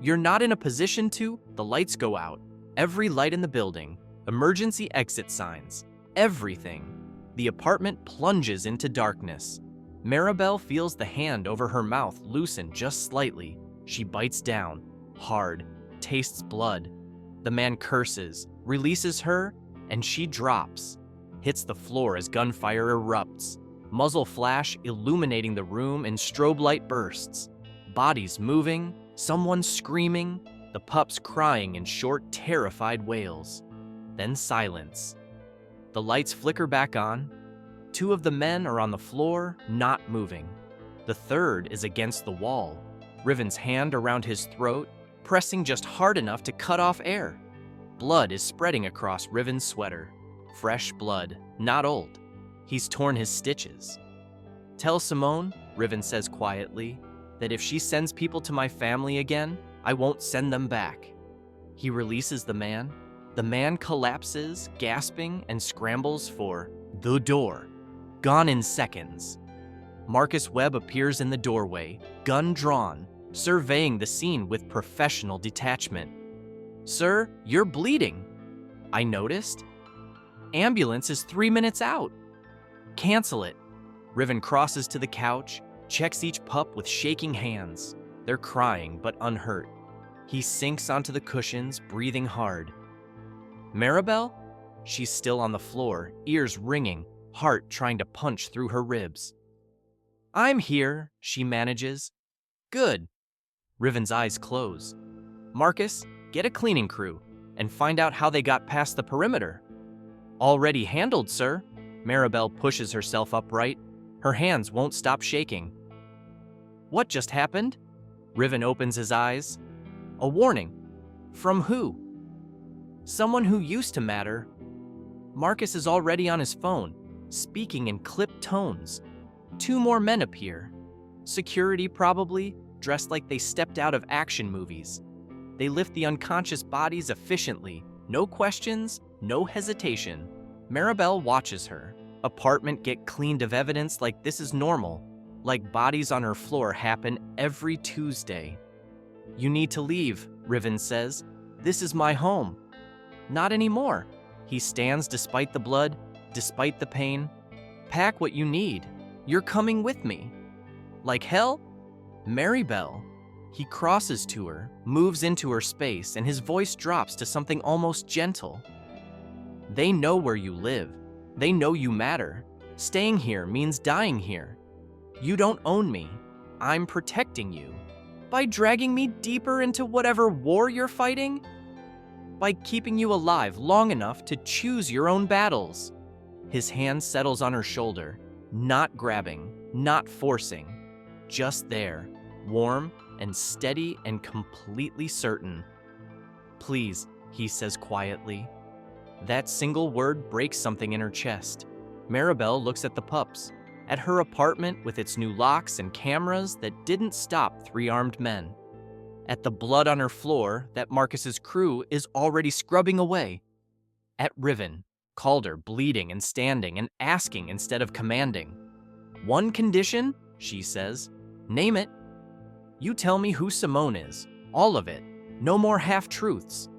You're not in a position to. The lights go out. Every light in the building. Emergency exit signs. Everything. The apartment plunges into darkness. Maribel feels the hand over her mouth loosen just slightly. She bites down. Hard. Tastes blood. The man curses, releases her, and she drops. Hits the floor as gunfire erupts. Muzzle flash illuminating the room in strobe light bursts. Bodies moving, someone screaming, the pups crying in short, terrified wails. Then silence. The lights flicker back on. 2 of the men are on the floor, not moving. The third is against the wall, Riven's hand around his throat, pressing just hard enough to cut off air. Blood is spreading across Riven's sweater. Fresh blood, not old. He's torn his stitches. Tell Simone, Riven says quietly, that if she sends people to my family again, I won't send them back. He releases the man. The man collapses, gasping, and scrambles for the door. Gone in seconds. Marcus Webb appears in the doorway, gun drawn, surveying the scene with professional detachment. Sir, you're bleeding. I noticed. Ambulance is 3 minutes out. Cancel it. Riven crosses to the couch, checks each pup with shaking hands. They're crying, but unhurt. He sinks onto the cushions, breathing hard. Maribel? She's still on the floor, ears ringing, heart trying to punch through her ribs. I'm here, she manages. Good. Riven's eyes close. Marcus, get a cleaning crew and find out how they got past the perimeter. Already handled, sir. Maribel pushes herself upright. Her hands won't stop shaking. What just happened? Riven opens his eyes. A warning. From who? Someone who used to matter. Marcus is already on his phone, speaking in clipped tones. 2 more men appear. Security probably, dressed like they stepped out of action movies. They lift the unconscious bodies efficiently. No questions, no hesitation. Maribel watches her. Apartment get cleaned of evidence like this is normal. Like bodies on her floor happen every Tuesday. You need to leave, Riven says. This is my home. Not anymore. He stands despite the blood, despite the pain. Pack what you need. You're coming with me. Like hell? Maribel. He crosses to her, moves into her space, and his voice drops to something almost gentle. They know where you live. They know you matter. Staying here means dying here. You don't own me. I'm protecting you. By dragging me deeper into whatever war you're fighting? By keeping you alive long enough to choose your own battles. His hand settles on her shoulder, not grabbing, not forcing. Just there, warm and steady and completely certain. Please, he says quietly. That single word breaks something in her chest. Maribel looks at the pups, at her apartment with its new locks and cameras that didn't stop 3 armed men, at the blood on her floor that Marcus's crew is already scrubbing away, at Riven, Calder bleeding and standing and asking instead of commanding. One condition, she says. Name it. You tell me who Simone is. All of it. No more half-truths.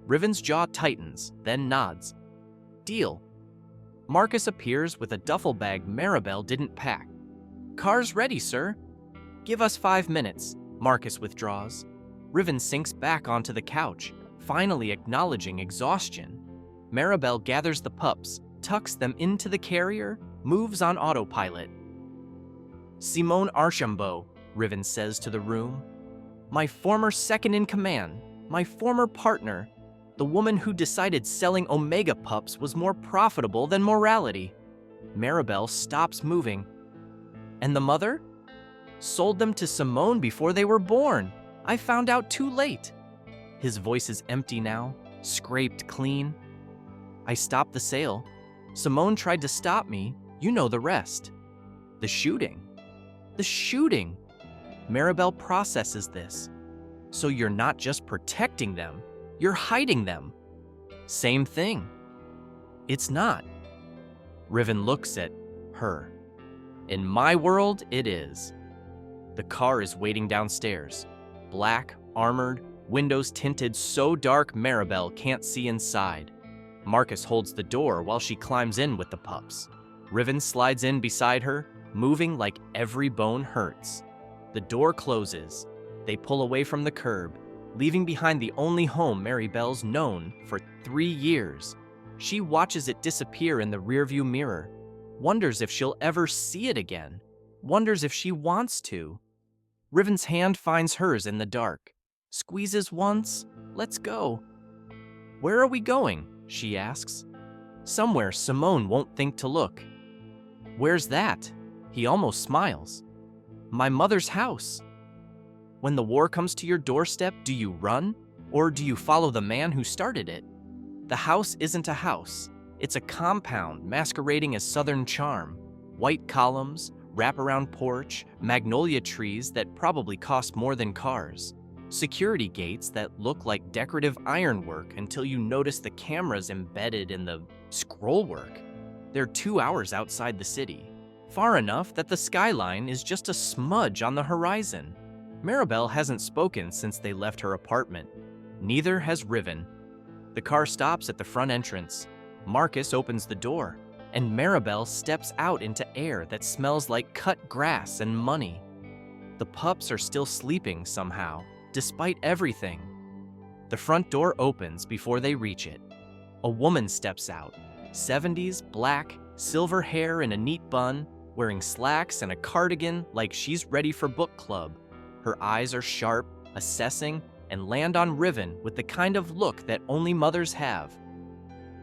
Riven's jaw tightens, then nods. Deal. Marcus appears with a duffel bag Maribel didn't pack. Car's ready, sir. Give us 5 minutes. Marcus withdraws. Riven sinks back onto the couch, finally acknowledging exhaustion. Maribel gathers the pups, tucks them into the carrier, moves on autopilot. Simone Archambault, Riven says to the room. My former second-in-command, my former partner, the woman who decided selling Omega pups was more profitable than morality. Maribel stops moving. And the mother? Sold them to Simone before they were born. I found out too late. His voice is empty now, scraped clean. I stopped the sale. Simone tried to stop me. You know the rest. The shooting. The shooting. Maribel processes this. So you're not just protecting them, you're hiding them. Same thing. It's not. Riven looks at her. In my world, it is. The car is waiting downstairs. Black, armored, windows tinted so dark Maribel can't see inside. Marcus holds the door while she climbs in with the pups. Riven slides in beside her, moving like every bone hurts. The door closes. They pull away from the curb, leaving behind the only home Maribel's known for 3 years. She watches it disappear in the rearview mirror, wonders if she'll ever see it again, wonders if she wants to. Riven's hand finds hers in the dark, squeezes once, lets go. Where are we going? She asks. Somewhere Simone won't think to look. Where's that? He almost smiles. My mother's house. When the war comes to your doorstep, do you run? Or do you follow the man who started it? The house isn't a house. It's a compound masquerading as Southern charm. White columns, wraparound porch, magnolia trees that probably cost more than cars. Security gates that look like decorative ironwork until you notice the cameras embedded in the scrollwork. They're 2 hours outside the city, far enough that the skyline is just a smudge on the horizon. Maribel hasn't spoken since they left her apartment. Neither has Riven. The car stops at the front entrance. Marcus opens the door, and Maribel steps out into air that smells like cut grass and money. The pups are still sleeping somehow, despite everything. The front door opens before they reach it. A woman steps out, 70s, black, silver hair in a neat bun, wearing slacks and a cardigan like she's ready for book club. Her eyes are sharp, assessing, and land on Riven with the kind of look that only mothers have.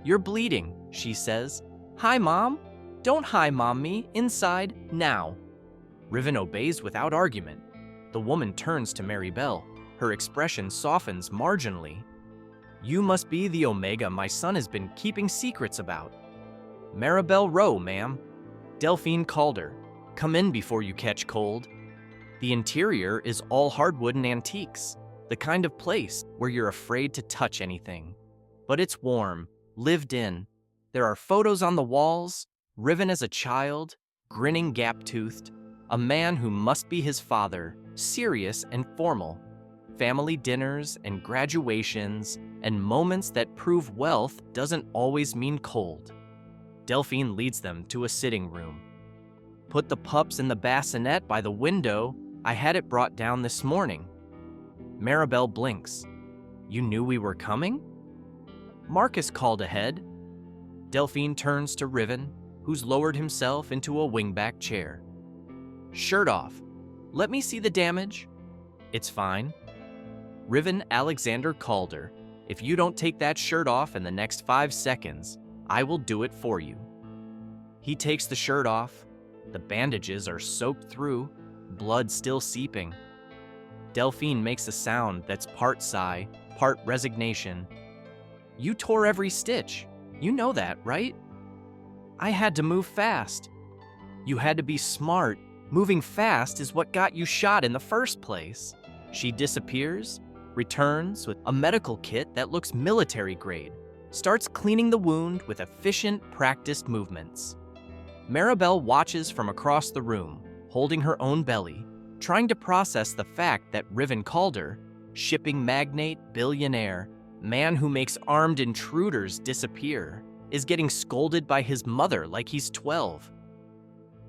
You're bleeding, she says. Hi, Mom. Don't hi, Mom me. Inside, now. Riven obeys without argument. The woman turns to Maribel. Her expression softens marginally. You must be the Omega my son has been keeping secrets about. Maribel Rowe, ma'am. Delphine Calder. Come in before you catch cold. The interior is all hardwood and antiques, the kind of place where you're afraid to touch anything. But it's warm, lived in. There are photos on the walls, Riven as a child, grinning gap-toothed, a man who must be his father, serious and formal. Family dinners and graduations and moments that prove wealth doesn't always mean cold. Delphine leads them to a sitting room. Put the pups in the bassinet by the window. I had it brought down this morning. Maribel blinks. You knew we were coming? Marcus called ahead. Delphine turns to Riven, who's lowered himself into a wingback chair. Shirt off. Let me see the damage. It's fine. Riven Alexander Calder, if you don't take that shirt off in the next 5 seconds, I will do it for you. He takes the shirt off. The bandages are soaked through, blood still seeping. Delphine makes a sound that's part sigh, part resignation. You tore every stitch. You know that, right? I had to move fast. You had to be smart. Moving fast is what got you shot in the first place. She disappears, returns with a medical kit that looks military grade, starts cleaning the wound with efficient, practiced movements. Maribel watches from across the room, holding her own belly, trying to process the fact that Riven Calder, shipping magnate, billionaire, man who makes armed intruders disappear, is getting scolded by his mother like he's 12.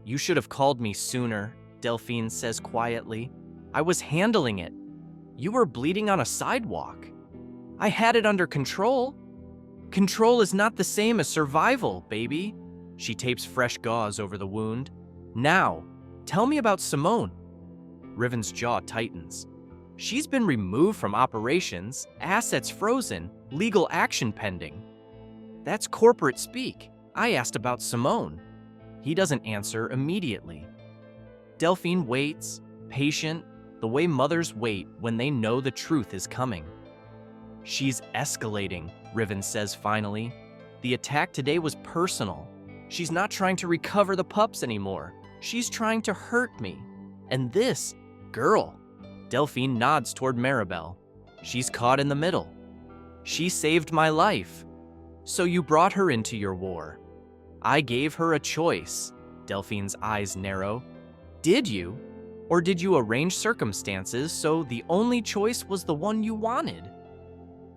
You should have called me sooner, Delphine says quietly. I was handling it. You were bleeding on a sidewalk. I had it under control. Control is not the same as survival, baby. She tapes fresh gauze over the wound. Now, tell me about Simone. Riven's jaw tightens. She's been removed from operations, assets frozen, legal action pending. That's corporate speak. I asked about Simone. He doesn't answer immediately. Delphine waits, patient, the way mothers wait when they know the truth is coming. She's escalating, Riven says finally. The attack today was personal. She's not trying to recover the pups anymore. She's trying to hurt me. And this girl. Delphine nods toward Maribel. She's caught in the middle. She saved my life. So you brought her into your war. I gave her a choice. Delphine's eyes narrow. Did you? Or did you arrange circumstances so the only choice was the one you wanted?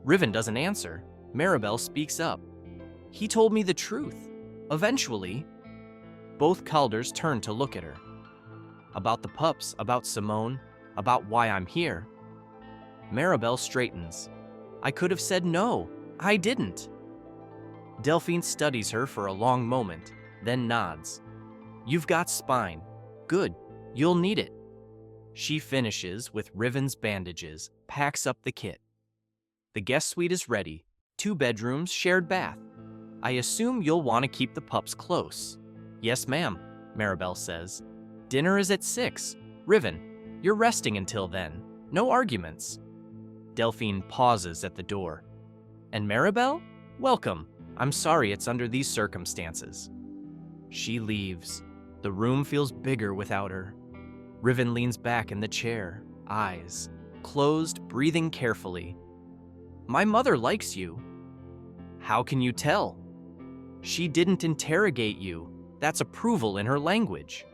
Riven doesn't answer. Maribel speaks up. He told me the truth. Eventually. Both Calders turn to look at her. About the pups, about Simone, about why I'm here. Maribel straightens. I could have said no. I didn't. Delphine studies her for a long moment, then nods. You've got spine. Good. You'll need it. She finishes with Riven's bandages, packs up the kit. The guest suite is ready. 2 bedrooms, shared bath. I assume you'll want to keep the pups close. Yes, ma'am, Maribel says. Dinner is at 6. Riven, you're resting until then. No arguments. Delphine pauses at the door. And Maribel? Welcome. I'm sorry it's under these circumstances. She leaves. The room feels bigger without her. Riven leans back in the chair, eyes closed, breathing carefully. My mother likes you. How can you tell? She didn't interrogate you. That's approval in her language.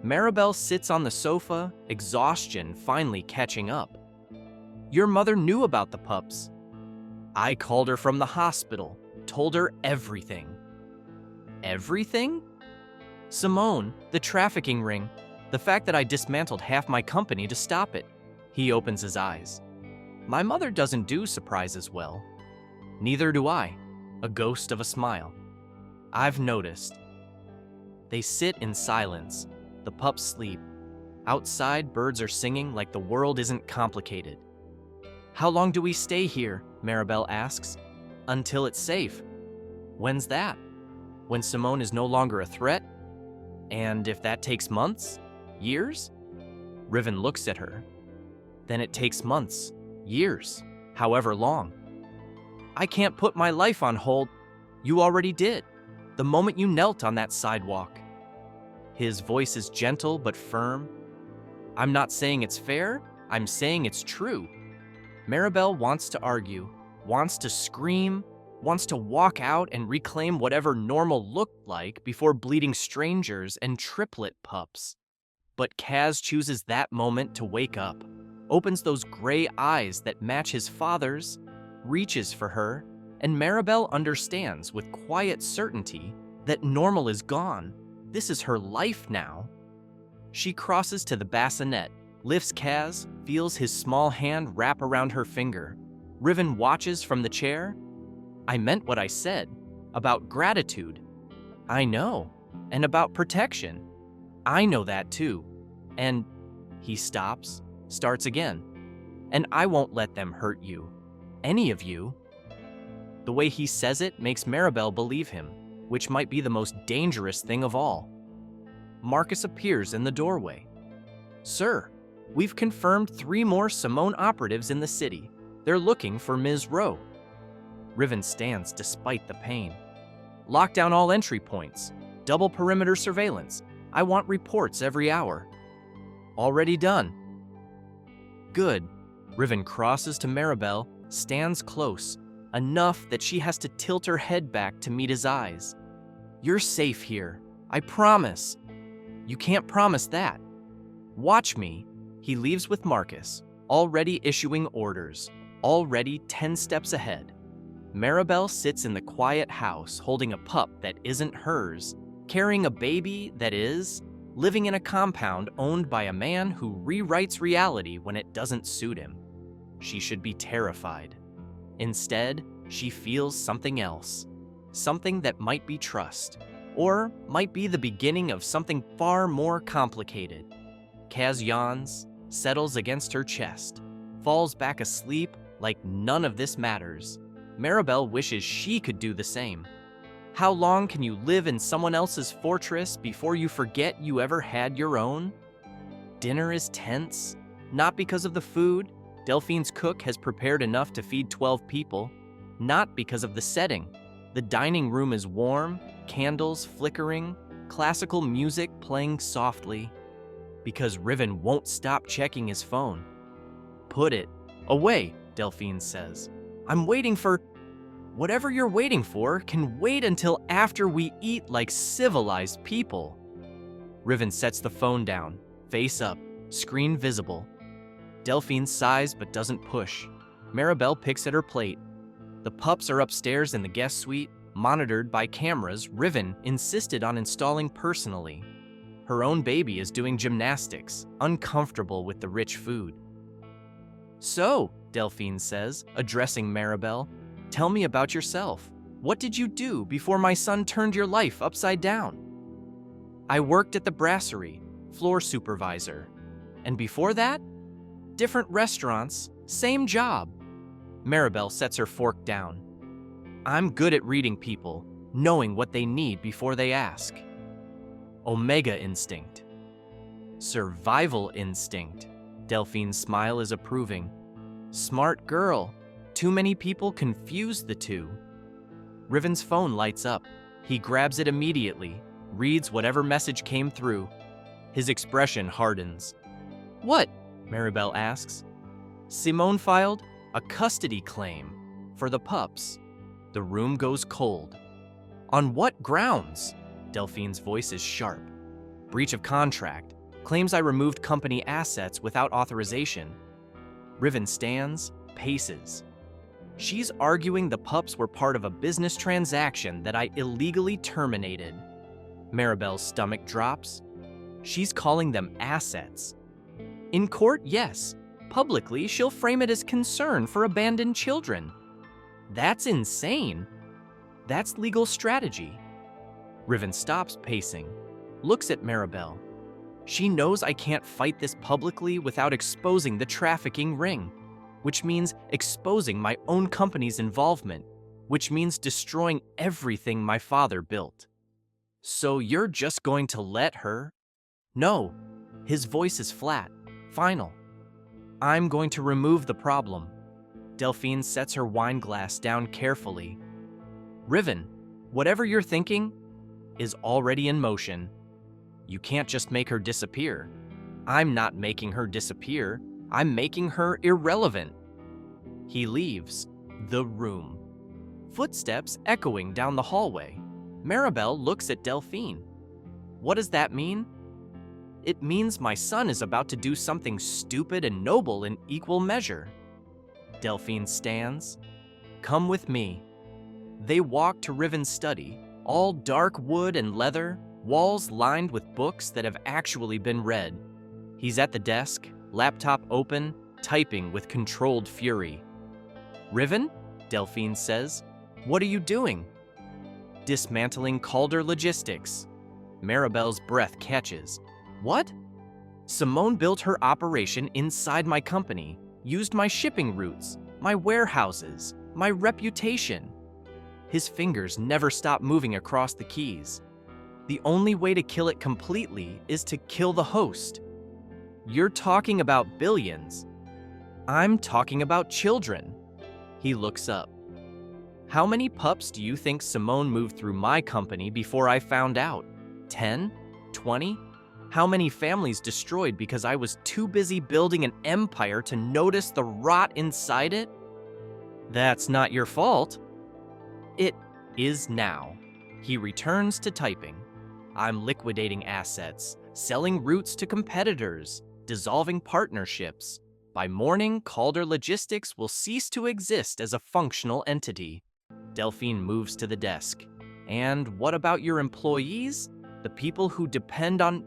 Maribel sits on the sofa, exhaustion finally catching up. Your mother knew about the pups. I called her from the hospital, told her everything. Everything? Simone, the trafficking ring, the fact that I dismantled half my company to stop it. He opens his eyes. My mother doesn't do surprises well. Neither do I. A ghost of a smile. I've noticed. They sit in silence. The pups sleep. Outside, birds are singing like the world isn't complicated. How long do we stay here? Maribel asks. Until it's safe. When's that? When Simone is no longer a threat? And if that takes months? Years? Riven looks at her. Then it takes months, years, however long. I can't put my life on hold. You already did, the moment you knelt on that sidewalk. His voice is gentle but firm. I'm not saying it's fair, I'm saying it's true. Maribel wants to argue, wants to scream, wants to walk out and reclaim whatever normal looked like before bleeding strangers and triplet pups. But Kaz chooses that moment to wake up, opens those gray eyes that match his father's, reaches for her, and Maribel understands with quiet certainty that normal is gone. This is her life now. She crosses to the bassinet, lifts Kaz, feels his small hand wrap around her finger. Riven watches from the chair. I meant what I said, about gratitude. I know, and about protection. I know that too. And he stops, starts again. And I won't let them hurt you. Any of you. The way he says it makes Maribel believe him, which might be the most dangerous thing of all. Marcus appears in the doorway. Sir, we've confirmed 3 more Simone operatives in the city. They're looking for Ms. Rowe. Riven stands despite the pain. Lock down all entry points. Double perimeter surveillance. I want reports every hour. Already done. Good. Riven crosses to Maribel, stands close, enough that she has to tilt her head back to meet his eyes. You're safe here. I promise. You can't promise that. Watch me. He leaves with Marcus, already issuing orders, already 10 steps ahead. Maribel sits in the quiet house holding a pup that isn't hers, carrying a baby that is, living in a compound owned by a man who rewrites reality when it doesn't suit him. She should be terrified. Instead, she feels something else, something that might be trust, or might be the beginning of something far more complicated. Kaz yawns, settles against her chest, falls back asleep like none of this matters. Maribel wishes she could do the same. How long can you live in someone else's fortress before you forget you ever had your own? Dinner is tense, not because of the food. Delphine's cook has prepared enough to feed 12 people, not because of the setting. The dining room is warm, candles flickering, classical music playing softly, because Riven won't stop checking his phone. Put it away, Delphine says. I'm waiting for... Whatever you're waiting for can wait until after we eat like civilized people. Riven sets the phone down, face up, screen visible. Delphine sighs but doesn't push. Maribel picks at her plate. The pups are upstairs in the guest suite, monitored by cameras Riven insisted on installing personally. Her own baby is doing gymnastics, uncomfortable with the rich food. So, Delphine says, addressing Maribel, tell me about yourself. What did you do before my son turned your life upside down? I worked at the brasserie, floor supervisor. And before that? Different restaurants, same job. Maribel sets her fork down. I'm good at reading people, knowing what they need before they ask. Omega instinct. Survival instinct. Delphine's smile is approving. Smart girl. Too many people confuse the two. Riven's phone lights up. He grabs it immediately, reads whatever message came through. His expression hardens. What? Maribel asks. Simone filed a custody claim for the pups. The room goes cold. On what grounds? Delphine's voice is sharp. Breach of contract. Claims I removed company assets without authorization. Riven stands, paces. She's arguing the pups were part of a business transaction that I illegally terminated. Maribel's stomach drops. She's calling them assets. In court, yes. Publicly, she'll frame it as concern for abandoned children. That's insane. That's legal strategy. Riven stops pacing, looks at Maribel. She knows I can't fight this publicly without exposing the trafficking ring, which means exposing my own company's involvement, which means destroying everything my father built. So you're just going to let her? No. His voice is flat, final. I'm going to remove the problem. Delphine sets her wine glass down carefully. Riven, whatever you're thinking is already in motion. You can't just make her disappear. I'm not making her disappear. I'm making her irrelevant. He leaves the room. Footsteps echoing down the hallway. Maribel looks at Delphine. What does that mean? It means my son is about to do something stupid and noble in equal measure. Delphine stands. Come with me. They walk to Riven's study, all dark wood and leather, walls lined with books that have actually been read. He's at the desk, laptop open, typing with controlled fury. Riven? Delphine says. What are you doing? Dismantling Calder logistics. Maribel's breath catches. What? Simone built her operation inside my company, used my shipping routes, my warehouses, my reputation. His fingers never stop moving across the keys. The only way to kill it completely is to kill the host. You're talking about billions. I'm talking about children. He looks up. How many pups do you think Simone moved through my company before I found out? 10? 20? How many families destroyed because I was too busy building an empire to notice the rot inside it? That's not your fault. It is now. He returns to typing. I'm liquidating assets, selling routes to competitors, dissolving partnerships. By morning, Calder Logistics will cease to exist as a functional entity. Delphine moves to the desk. And what about your employees? The people who depend on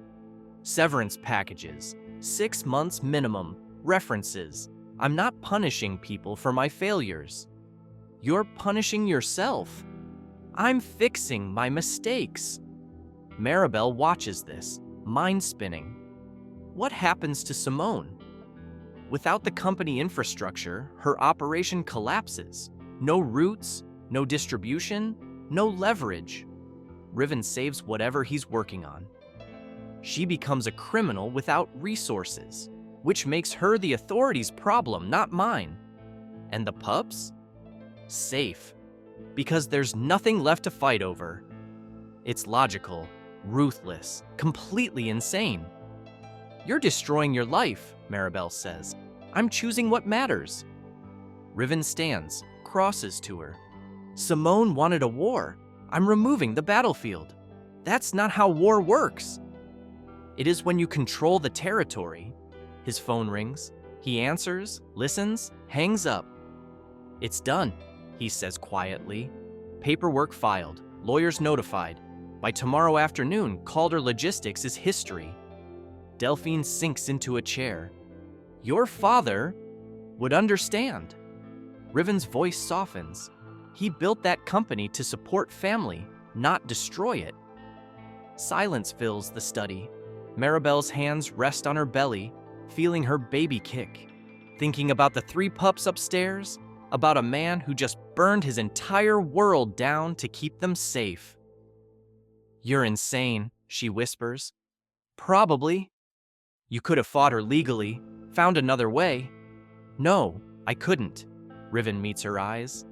severance packages, 6 months minimum, references. I'm not punishing people for my failures. You're punishing yourself. I'm fixing my mistakes. Maribel watches this, mind spinning. What happens to Simone? Without the company infrastructure, her operation collapses. No routes, no distribution, no leverage. Riven saves whatever he's working on. She becomes a criminal without resources, which makes her the authorities' problem, not mine. And the pups? Safe, because there's nothing left to fight over. It's logical, ruthless, completely insane. You're destroying your life, Maribel says. I'm choosing what matters. Riven stands, crosses to her. Simone wanted a war. I'm removing the battlefield. That's not how war works. It is when you control the territory. His phone rings. He answers, listens, hangs up. It's done, he says quietly. Paperwork filed, lawyers notified. By tomorrow afternoon, Calder Logistics is history. Delphine sinks into a chair. Your father would understand. Riven's voice softens. He built that company to support family, not destroy it. Silence fills the study. Maribel's hands rest on her belly, feeling her baby kick. Thinking about the 3 pups upstairs, about a man who just burned his entire world down to keep them safe. You're insane, she whispers. Probably. You could have fought her legally, found another way. No, I couldn't. Riven meets her eyes.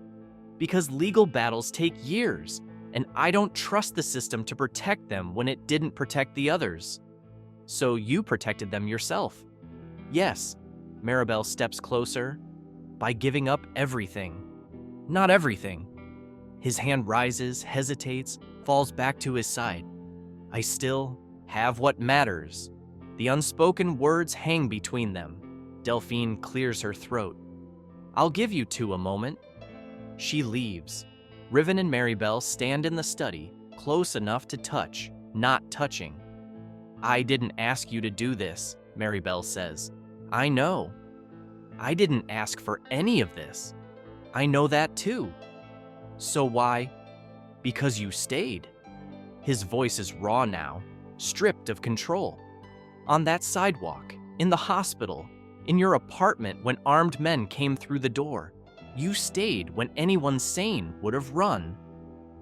Because legal battles take years, and I don't trust the system to protect them when it didn't protect the others. So you protected them yourself. Yes, Maribel steps closer, by giving up everything. Not everything. His hand rises, hesitates, falls back to his side. I still have what matters. The unspoken words hang between them. Delphine clears her throat. I'll give you 2 a moment. She leaves. Riven and Maribel stand in the study, close enough to touch, not touching. I didn't ask you to do this, Maribel says. I know. I didn't ask for any of this. I know that too. So why? Because you stayed. His voice is raw now, stripped of control. On that sidewalk, in the hospital, in your apartment when armed men came through the door. You stayed when anyone sane would have run.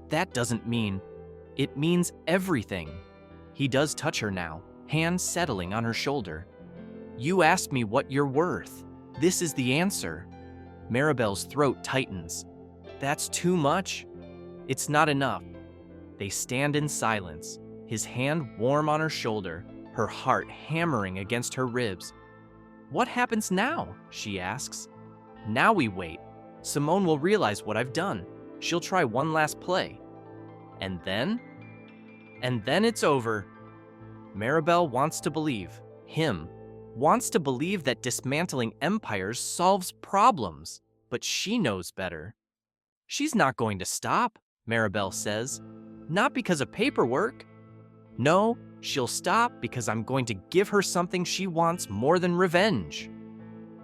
That doesn't mean, it means everything. He does touch her now, hand settling on her shoulder. You asked me what you're worth. This is the answer. Maribel's throat tightens. That's too much. It's not enough. They stand in silence, his hand warm on her shoulder, her heart hammering against her ribs. What happens now? She asks. Now we wait. Simone will realize what I've done. She'll try one last play. And then it's over. Maribel wants to believe, wants to believe that dismantling empires solves problems, but she knows better. She's not going to stop, Maribel says. Not because of paperwork. No, she'll stop because I'm going to give her something she wants more than revenge.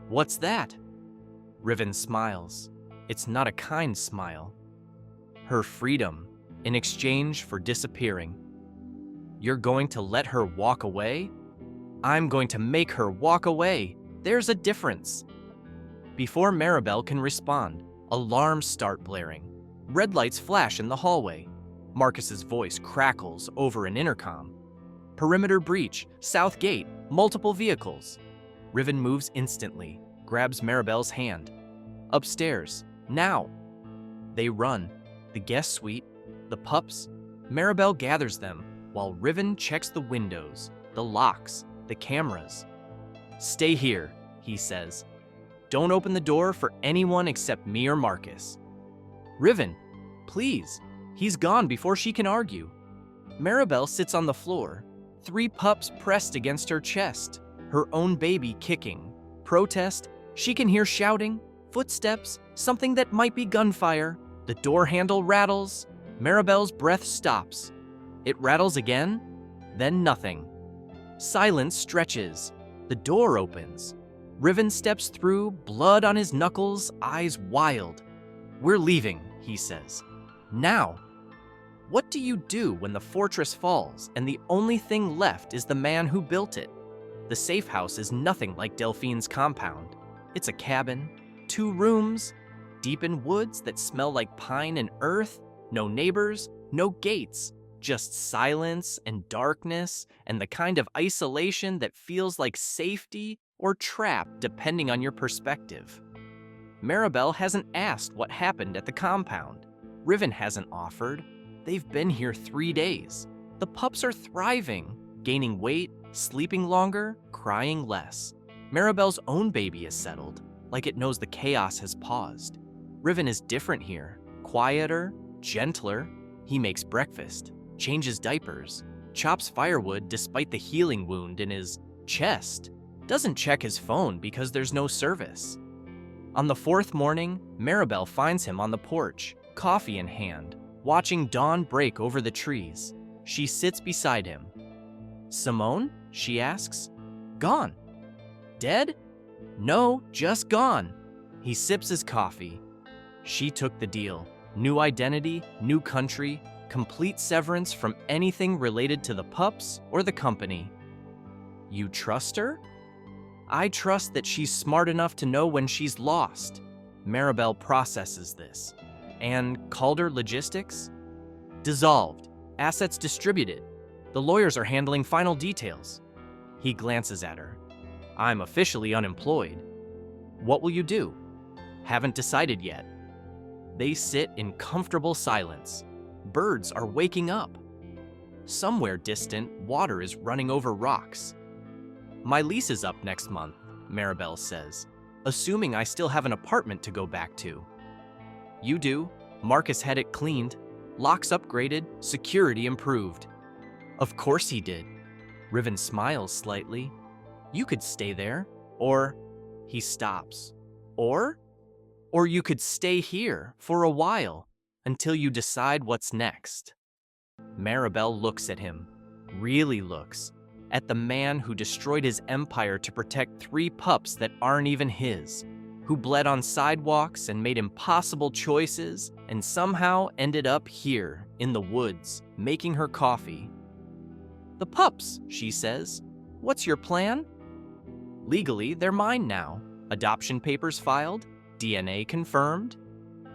What's that? Riven smiles. It's not a kind smile. Her freedom, in exchange for disappearing. You're going to let her walk away? I'm going to make her walk away. There's a difference. Before Maribel can respond, alarms start blaring. Red lights flash in the hallway. Marcus's voice crackles over an intercom. Perimeter breach, south gate, multiple vehicles. Riven moves instantly, grabs Maribel's hand. Upstairs, now. They run. The guest suite, the pups. Maribel gathers them, while Riven checks the windows, the locks, the cameras. Stay here, he says. Don't open the door for anyone except me or Marcus. Riven, please. He's gone before she can argue. Maribel sits on the floor, 3 pups pressed against her chest, her own baby kicking. Protest, she can hear shouting, footsteps, something that might be gunfire. The door handle rattles. Maribel's breath stops. It rattles again, then nothing. Silence stretches. The door opens. Riven steps through, blood on his knuckles, eyes wild. "We're leaving," he says. "Now." What do you do when the fortress falls and the only thing left is the man who built it? The safe house is nothing like Delphine's compound. It's a cabin, 2 rooms, deep in woods that smell like pine and earth, no neighbors, no gates, just silence and darkness and the kind of isolation that feels like safety or trap depending on your perspective. Maribel hasn't asked what happened at the compound. Riven hasn't offered. They've been here 3 days. The pups are thriving, gaining weight, sleeping longer, crying less. Maribel's own baby is settled, like it knows the chaos has paused. Riven is different here, quieter, gentler. He makes breakfast, changes diapers, chops firewood despite the healing wound in his chest, doesn't check his phone because there's no service. On the 4th morning, Maribel finds him on the porch, coffee in hand, watching dawn break over the trees. She sits beside him. "Simone?" she asks. "Gone." "Dead?" "No, just gone." He sips his coffee. She took the deal. New identity, new country, complete severance from anything related to the pups or the company. "You trust her?" "I trust that she's smart enough to know when she's lost." Maribel processes this. "And Calder logistics?" "Dissolved. Assets distributed. The lawyers are handling final details." He glances at her. "I'm officially unemployed." "What will you do?" "Haven't decided yet." They sit in comfortable silence. Birds are waking up. Somewhere distant, water is running over rocks. "My lease is up next month," Maribel says, "assuming I still have an apartment to go back to." "You do. Marcus had it cleaned. Locks upgraded, security improved." "Of course he did." Riven smiles slightly. "You could stay there, or..." He stops. "Or you could stay here for a while, until you decide what's next." Maribel looks at him, really looks, at the man who destroyed his empire to protect 3 pups that aren't even his, who bled on sidewalks and made impossible choices and somehow ended up here in the woods, making her coffee. "The pups," she says. "What's your plan?" "Legally, they're mine now. Adoption papers filed, DNA confirmed."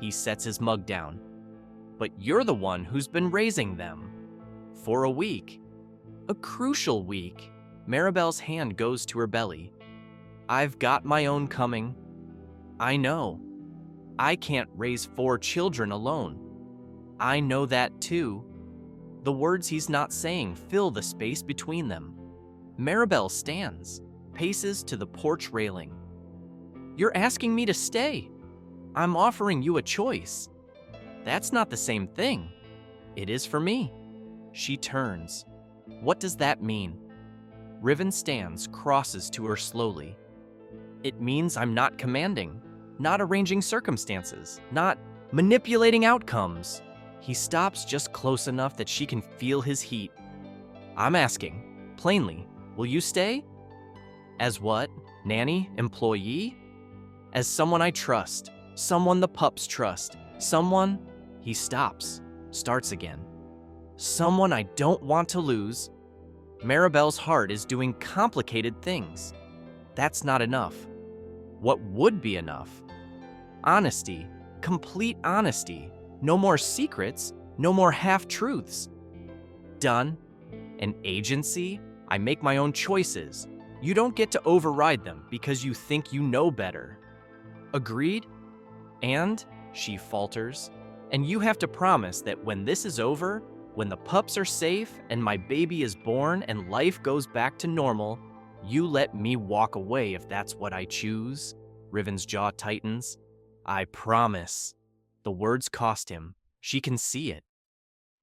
He sets his mug down. "But you're the one who's been raising them." "For a week." "A crucial week." Maribel's hand goes to her belly. "I've got my own coming." "I know. I can't raise 4 children alone." "I know that too." The words he's not saying fill the space between them. Maribel stands, paces to the porch railing. "You're asking me to stay. I'm offering you a choice." "That's not the same thing." "It is for me." She turns. "What does that mean?" Riven stands, crosses to her slowly. "It means I'm not commanding, not arranging circumstances, not manipulating outcomes." He stops just close enough that she can feel his heat. "I'm asking, plainly, will you stay?" "As what? Nanny? Employee?" "As someone I trust, someone the pups trust, someone..." He stops, starts again. "Someone I don't want to lose." Maribel's heart is doing complicated things. That's not enough. What would be enough? Honesty, complete honesty. No more secrets, no more half-truths. Done. An agency, I make my own choices. You don't get to override them because you think you know better. Agreed? And, she falters, and you have to promise that when this is over, when the pups are safe and my baby is born and life goes back to normal, you let me walk away if that's what I choose." Riven's jaw tightens. "I promise." The words cost him. She can see it.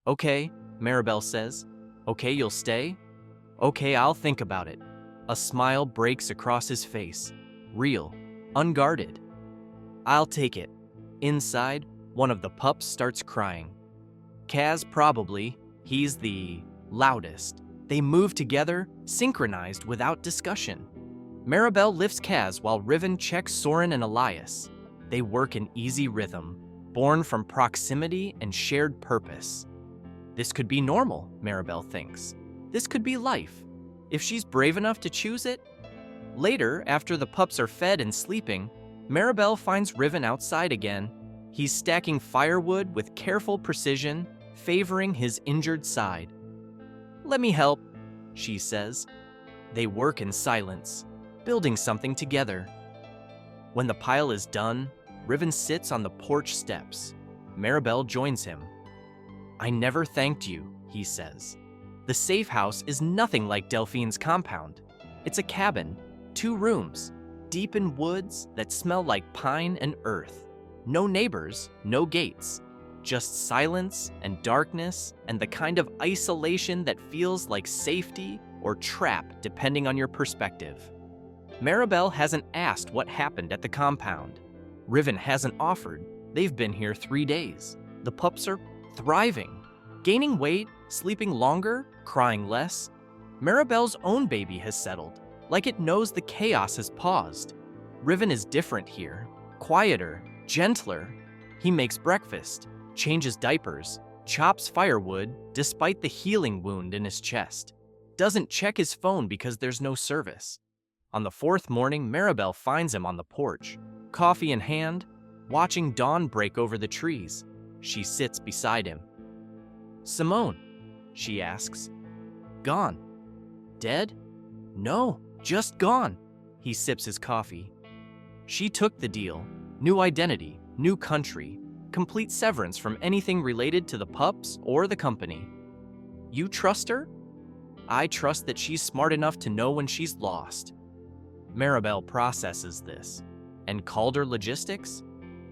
"Okay," Maribel says. "Okay, you'll stay?" "Okay, I'll think about it." A smile breaks across his face. Real, unguarded. "I'll take it." Inside, One of the pups starts crying. Kaz probably. He's the loudest. They move together, synchronized without discussion. Maribel lifts Kaz while Riven checks Soren and Elias. They work in easy rhythm, born from proximity and shared purpose. This could be normal, Maribel thinks. This could be life, if she's brave enough to choose it. Later, after the pups are fed and sleeping, Maribel finds Riven outside again. He's stacking firewood with careful precision, favoring his injured side. "Let me help," she says. They work in silence, building something together. When the pile is done, Riven sits on the porch steps. Maribel joins him. "I never thanked you," he says. "The safe house is nothing like Delphine's compound. It's a cabin, 2 rooms, deep in woods that smell like pine and earth. No neighbors, no gates, just silence and darkness and the kind of isolation that feels like safety or trap depending on your perspective." Maribel hasn't asked what happened at the compound. Riven hasn't offered. They've been here 3 days. The pups are thriving, gaining weight, sleeping longer, crying less. Maribel's own baby has settled, like it knows the chaos has paused. Riven is different here, quieter, gentler. He makes breakfast, changes diapers, chops firewood despite the healing wound in his chest. Doesn't check his phone because there's no service. On the 4th morning, Maribel finds him on the porch, coffee in hand, watching dawn break over the trees. She sits beside him. "Simone," she asks. "Gone." "Dead?" "No, just gone." He sips his coffee. "She took the deal. New identity, new country, complete severance from anything related to the pups or the company." "You trust her?" "I trust that she's smart enough to know when she's lost." Maribel processes this. And Calder Logistics?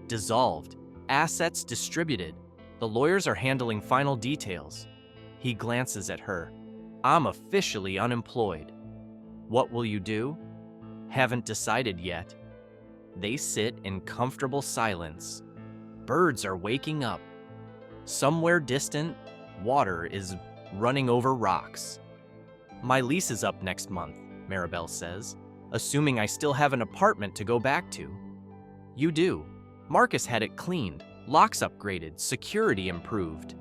Dissolved. Assets distributed. The lawyers are handling final details. He glances at her. "I'm officially unemployed." "What will you do?" "Haven't decided yet." They sit in comfortable silence. Birds are waking up. Somewhere distant, water is running over rocks. "My lease is up next month," Maribel says, "assuming I still have an apartment to go back to." "You do. Marcus had it cleaned, locks upgraded, security improved."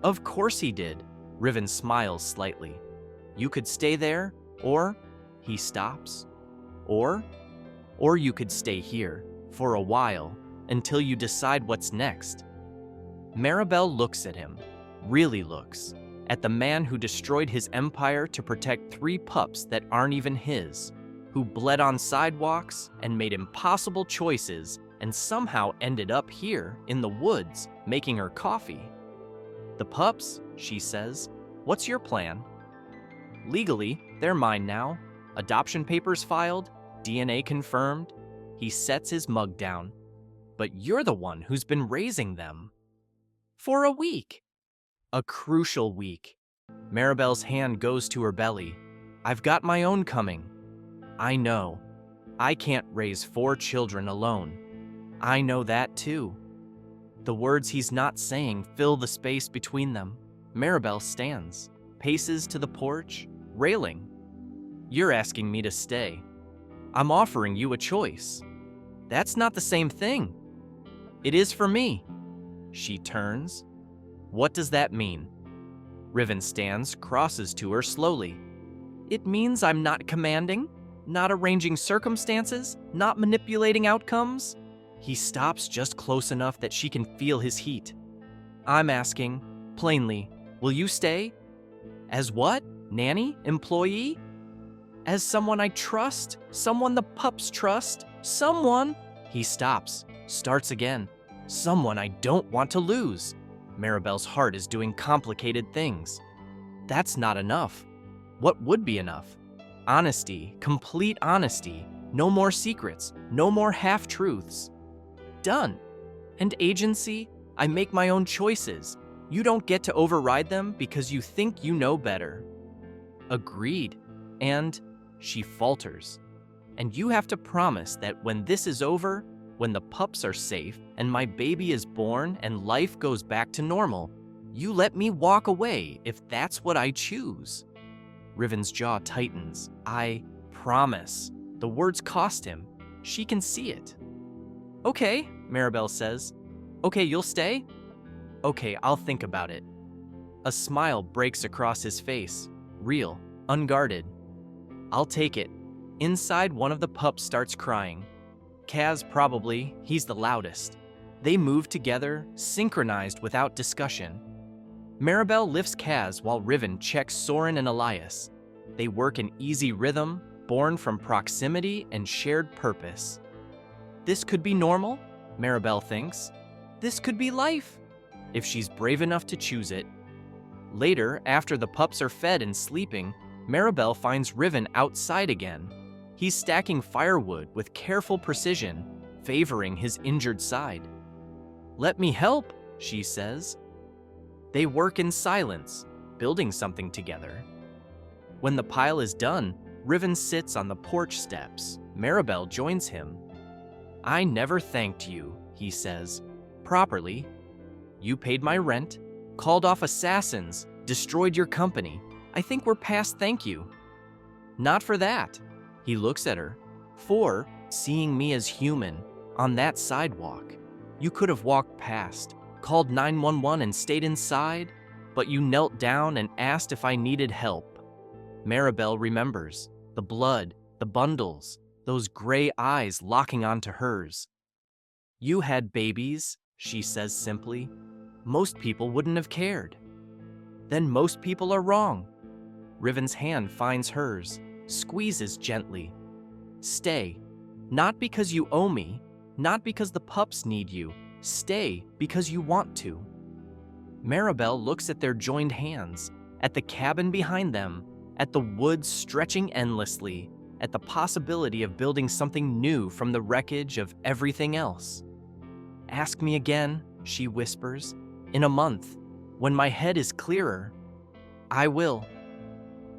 "Of course he did." Riven smiles slightly. "You could stay there, or..." He stops. Or you could stay here, for a while, until you decide what's next." Maribel looks at him, really looks, at the man who destroyed his empire to protect 3 pups that aren't even his, who bled on sidewalks and made impossible choices and somehow ended up here in the woods making her coffee. "The pups," she says. "What's your plan?" "Legally, they're mine now. Adoption papers filed, DNA confirmed." He sets his mug down. "But you're the one who's been raising them." "For a week." "A crucial week." Maribel's hand goes to her belly. "I've got my own coming." "I know. I can't raise 4 children alone." "I know that too." The words he's not saying fill the space between them. Maribel stands, paces to the porch, railing. "You're asking me to stay. I'm offering you a choice." "That's not the same thing." "It is for me." She turns. "What does that mean?" Riven stands, crosses to her slowly. "It means I'm not commanding, not arranging circumstances, not manipulating outcomes." He stops just close enough that she can feel his heat. "I'm asking, plainly, will you stay?" "As what? Nanny? Employee?" "As someone I trust, someone the pups trust, someone..." He stops, starts again. "Someone I don't want to lose." Maribel's heart is doing complicated things. That's not enough. What would be enough? Honesty, complete honesty. No more secrets, no more half-truths. Done. And agency, I make my own choices. You don't get to override them because you think you know better. Agreed. And she falters. And you have to promise that when this is over, When the pups are safe and my baby is born and life goes back to normal, you let me walk away if that's what I choose. Riven's jaw tightens. I promise. The words cost him. She can see it. Okay, Maribel says. Okay, you'll stay? Okay, I'll think about it. A smile breaks across his face. Real, unguarded. I'll take it. Inside, one of the pups starts crying. Kaz probably, he's the loudest. They move together, synchronized without discussion. Maribel lifts Kaz while Riven checks Soren and Elias. They work in easy rhythm, born from proximity and shared purpose. This could be normal, Maribel thinks. This could be life, if she's brave enough to choose it. Later, after the pups are fed and sleeping, Maribel finds Riven outside again. He's stacking firewood with careful precision, favoring his injured side. Let me help, she says. They work in silence, building something together. When the pile is done, Riven sits on the porch steps. Maribel joins him. I never thanked you, he says. Properly. You paid my rent, called off assassins, destroyed your company. I think we're past thank you. Not for that. He looks at her. For seeing me as human on that sidewalk. You could have walked past, called 911 and stayed inside, but you knelt down and asked if I needed help. Maribel remembers the blood, the bundles, those gray eyes locking onto hers. You had babies, she says simply. Most people wouldn't have cared. Then most people are wrong. Riven's hand finds hers, squeezes gently. Stay, not because you owe me, not because the pups need you. Stay because you want to. Maribel looks at their joined hands, at the cabin behind them, at the woods stretching endlessly, at the possibility of building something new from the wreckage of everything else. Ask me again, she whispers, in a month, when my head is clearer. I will.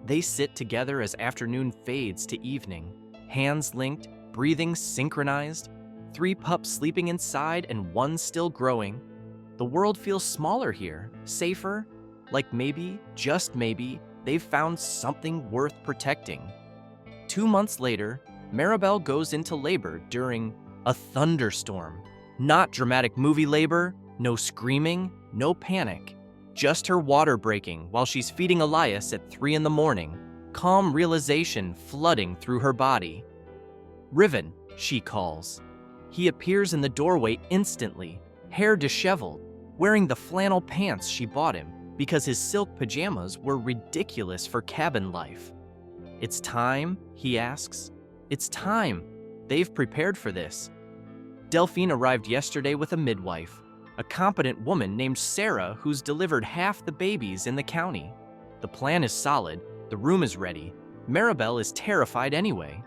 They sit together as afternoon fades to evening, hands linked, breathing synchronized, 3 pups sleeping inside and 1 still growing. The world feels smaller here, safer, like maybe, just maybe, they've found something worth protecting. 2 months later, Maribel goes into labor during a thunderstorm. Not dramatic movie labor, no screaming, no panic. Just her water breaking while she's feeding Elias at 3 in the morning, calm realization flooding through her body. Riven, she calls. He appears in the doorway instantly, hair disheveled, wearing the flannel pants she bought him because his silk pajamas were ridiculous for cabin life. It's time, he asks. It's time. They've prepared for this. Delphine arrived yesterday with a midwife, a competent woman named Sarah who's delivered half the babies in the county. The plan is solid, the room is ready. Maribel is terrified anyway.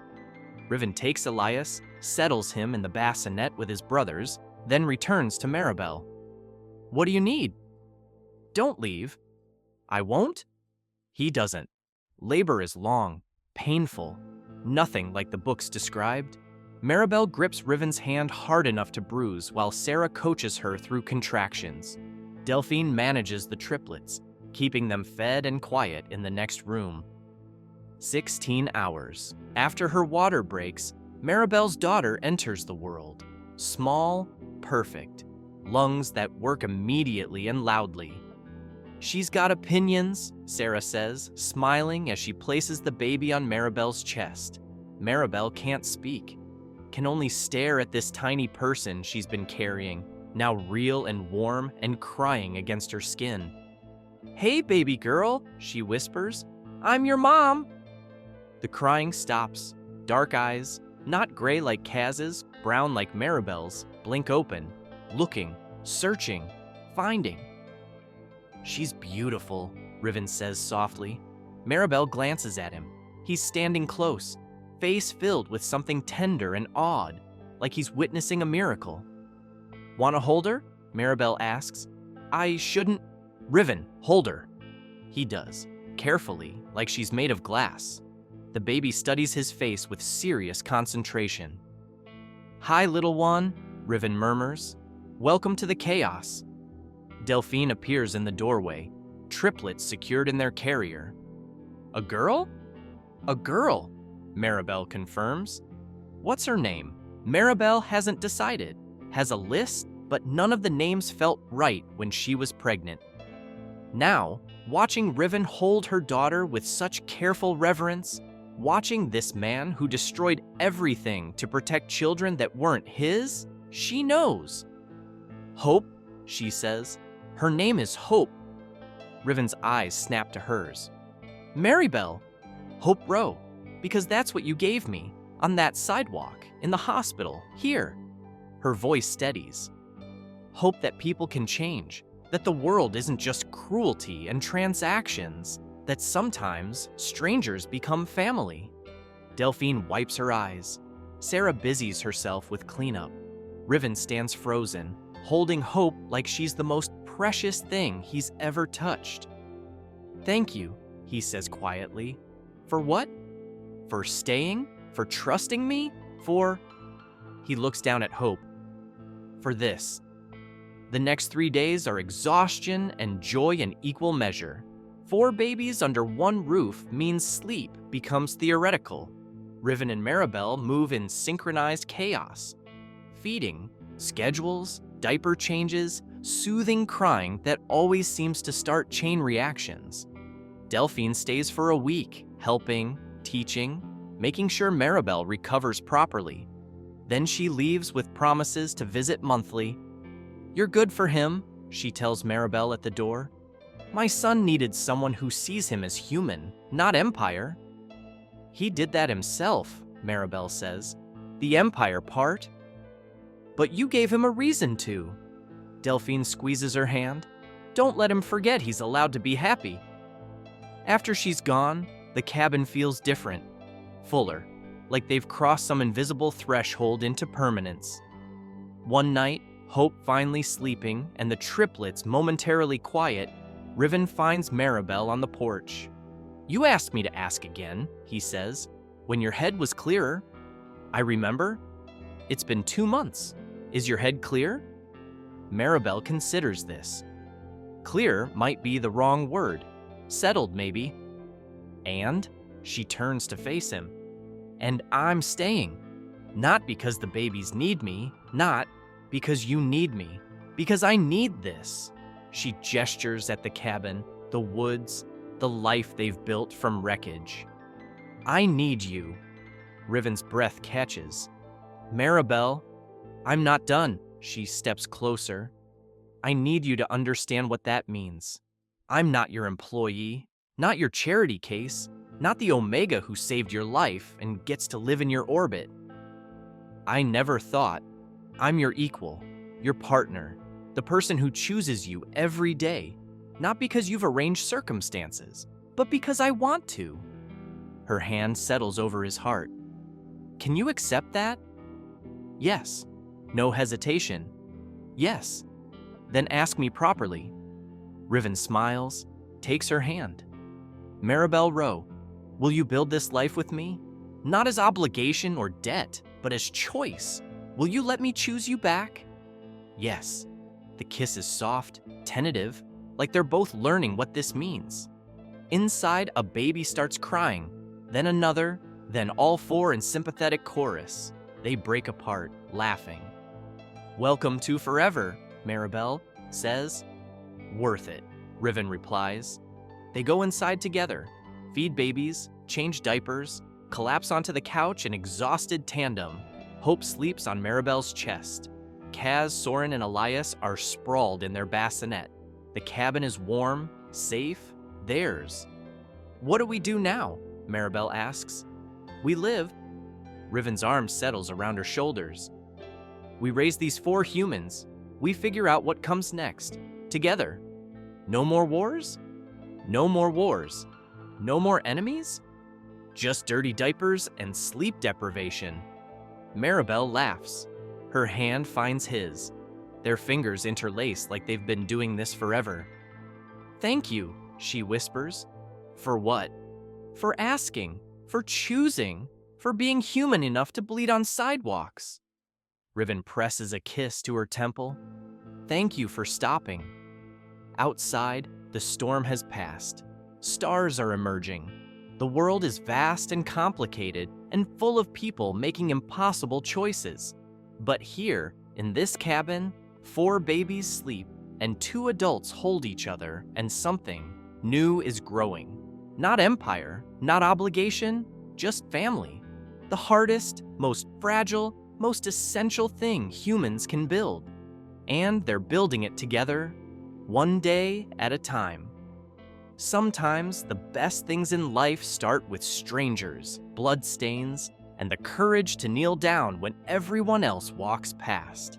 Riven takes Elias, settles him in the bassinet with his brothers, then returns to Maribel. What do you need? Don't leave. I won't? He doesn't. Labor is long, painful, nothing like the books described. Maribel grips Riven's hand hard enough to bruise while Sarah coaches her through contractions. Delphine manages the triplets, keeping them fed and quiet in the next room. 16 hours. After her water breaks, Maribel's daughter enters the world. Small, perfect, lungs that work immediately and loudly. She's got opinions, Sarah says, smiling as she places the baby on Maribel's chest. Maribel can't speak, can only stare at this tiny person she's been carrying, now real and warm and crying against her skin. Hey, baby girl, she whispers. I'm your mom. The crying stops. Dark eyes, not gray like Kaz's, brown like Maribel's, blink open, looking, searching, finding. She's beautiful, Riven says softly. Maribel glances at him. He's standing close, face filled with something tender and awed, like he's witnessing a miracle. Want to hold her? Maribel asks. I shouldn't. Riven, hold her. He does, carefully, like she's made of glass. The baby studies his face with serious concentration. "Hi, little one," Riven murmurs. "Welcome to the chaos." Delphine appears in the doorway, triplets secured in their carrier. "A girl?" "A girl," Maribel confirms. "What's her name?" Maribel hasn't decided, has a list, but none of the names felt right when she was pregnant. Now, watching Riven hold her daughter with such careful reverence, watching this man who destroyed everything to protect children that weren't his, she knows. "Hope," she says. "Her name is Hope." Riven's eyes snap to hers. "Maribel, Hope Rowe, because that's what you gave me, on that sidewalk, in the hospital, here." Her voice steadies. "Hope that people can change, that the world isn't just cruelty and transactions, that sometimes strangers become family." Delphine wipes her eyes. Sarah busies herself with cleanup. Riven stands frozen, holding Hope like she's the most precious thing he's ever touched. "Thank you," he says quietly. "For what? For staying? For trusting me? For..." He looks down at Hope. "For this." The next 3 days are exhaustion and joy in equal measure. 4 babies under one roof means sleep becomes theoretical. Riven and Maribel move in synchronized chaos. Feeding, schedules, diaper changes, soothing crying that always seems to start chain reactions. Delphine stays for a week, helping, teaching, making sure Maribel recovers properly. Then she leaves with promises to visit monthly. "You're good for him," she tells Maribel at the door. "My son needed someone who sees him as human, not empire." "He did that himself," Maribel says. "The empire part." "But you gave him a reason to." Delphine squeezes her hand. "Don't let him forget he's allowed to be happy." After she's gone, the cabin feels different, fuller, like they've crossed some invisible threshold into permanence. One night, Hope finally sleeping and the triplets momentarily quiet, Riven finds Maribel on the porch. "You asked me to ask again," he says, "when your head was clearer." "I remember. It's been 2 months. Is your head clear?" Maribel considers this. Clear might be the wrong word. Settled, maybe. "And?" She turns to face him. "And I'm staying. Not because the babies need me, not because you need me, because I need this." She gestures at the cabin, the woods, the life they've built from wreckage. "I need you." Riven's breath catches. "Maribel, I'm not done." She steps closer. "I need you to understand what that means. I'm not your employee, not your charity case, not the Omega who saved your life and gets to live in your orbit. I never thought. I'm your equal, your partner, the person who chooses you every day, not because you've arranged circumstances, but because I want to." Her hand settles over his heart. "Can you accept that?" "Yes." No hesitation. "Yes." "Then ask me properly." Riven smiles, takes her hand. "Maribel Rowe, will you build this life with me? Not as obligation or debt, but as choice. Will you let me choose you back?" "Yes." The kiss is soft, tentative, like they're both learning what this means. Inside, a baby starts crying, then another, then all 4 in sympathetic chorus. They break apart, laughing. "Welcome to forever," Maribel says. "Worth it," Riven replies. They go inside together, feed babies, change diapers, collapse onto the couch in exhausted tandem. Hope sleeps on Maribel's chest. Kaz, Soren, and Elias are sprawled in their bassinet. The cabin is warm, safe, theirs. "What do we do now?" Maribel asks. "We live." Riven's arm settles around her shoulders. "We raise these 4 humans. We figure out what comes next. Together. No more wars? No more wars. No more enemies? Just dirty diapers and sleep deprivation." Maribel laughs. Her hand finds his. Their fingers interlace like they've been doing this forever. "Thank you," she whispers. "For what?" "For asking, for choosing, for being human enough to bleed on sidewalks." Riven presses a kiss to her temple. Thank you for stopping. Outside, the storm has passed. Stars are emerging. The world is vast and complicated and full of people making impossible choices. But here, in this cabin, 4 babies sleep and 2 adults hold each other, and something new is growing. Not empire, not obligation, just family. The hardest, most fragile, most essential thing humans can build. And they're building it together, one day at a time. Sometimes the best things in life start with strangers, bloodstains, and the courage to kneel down when everyone else walks past.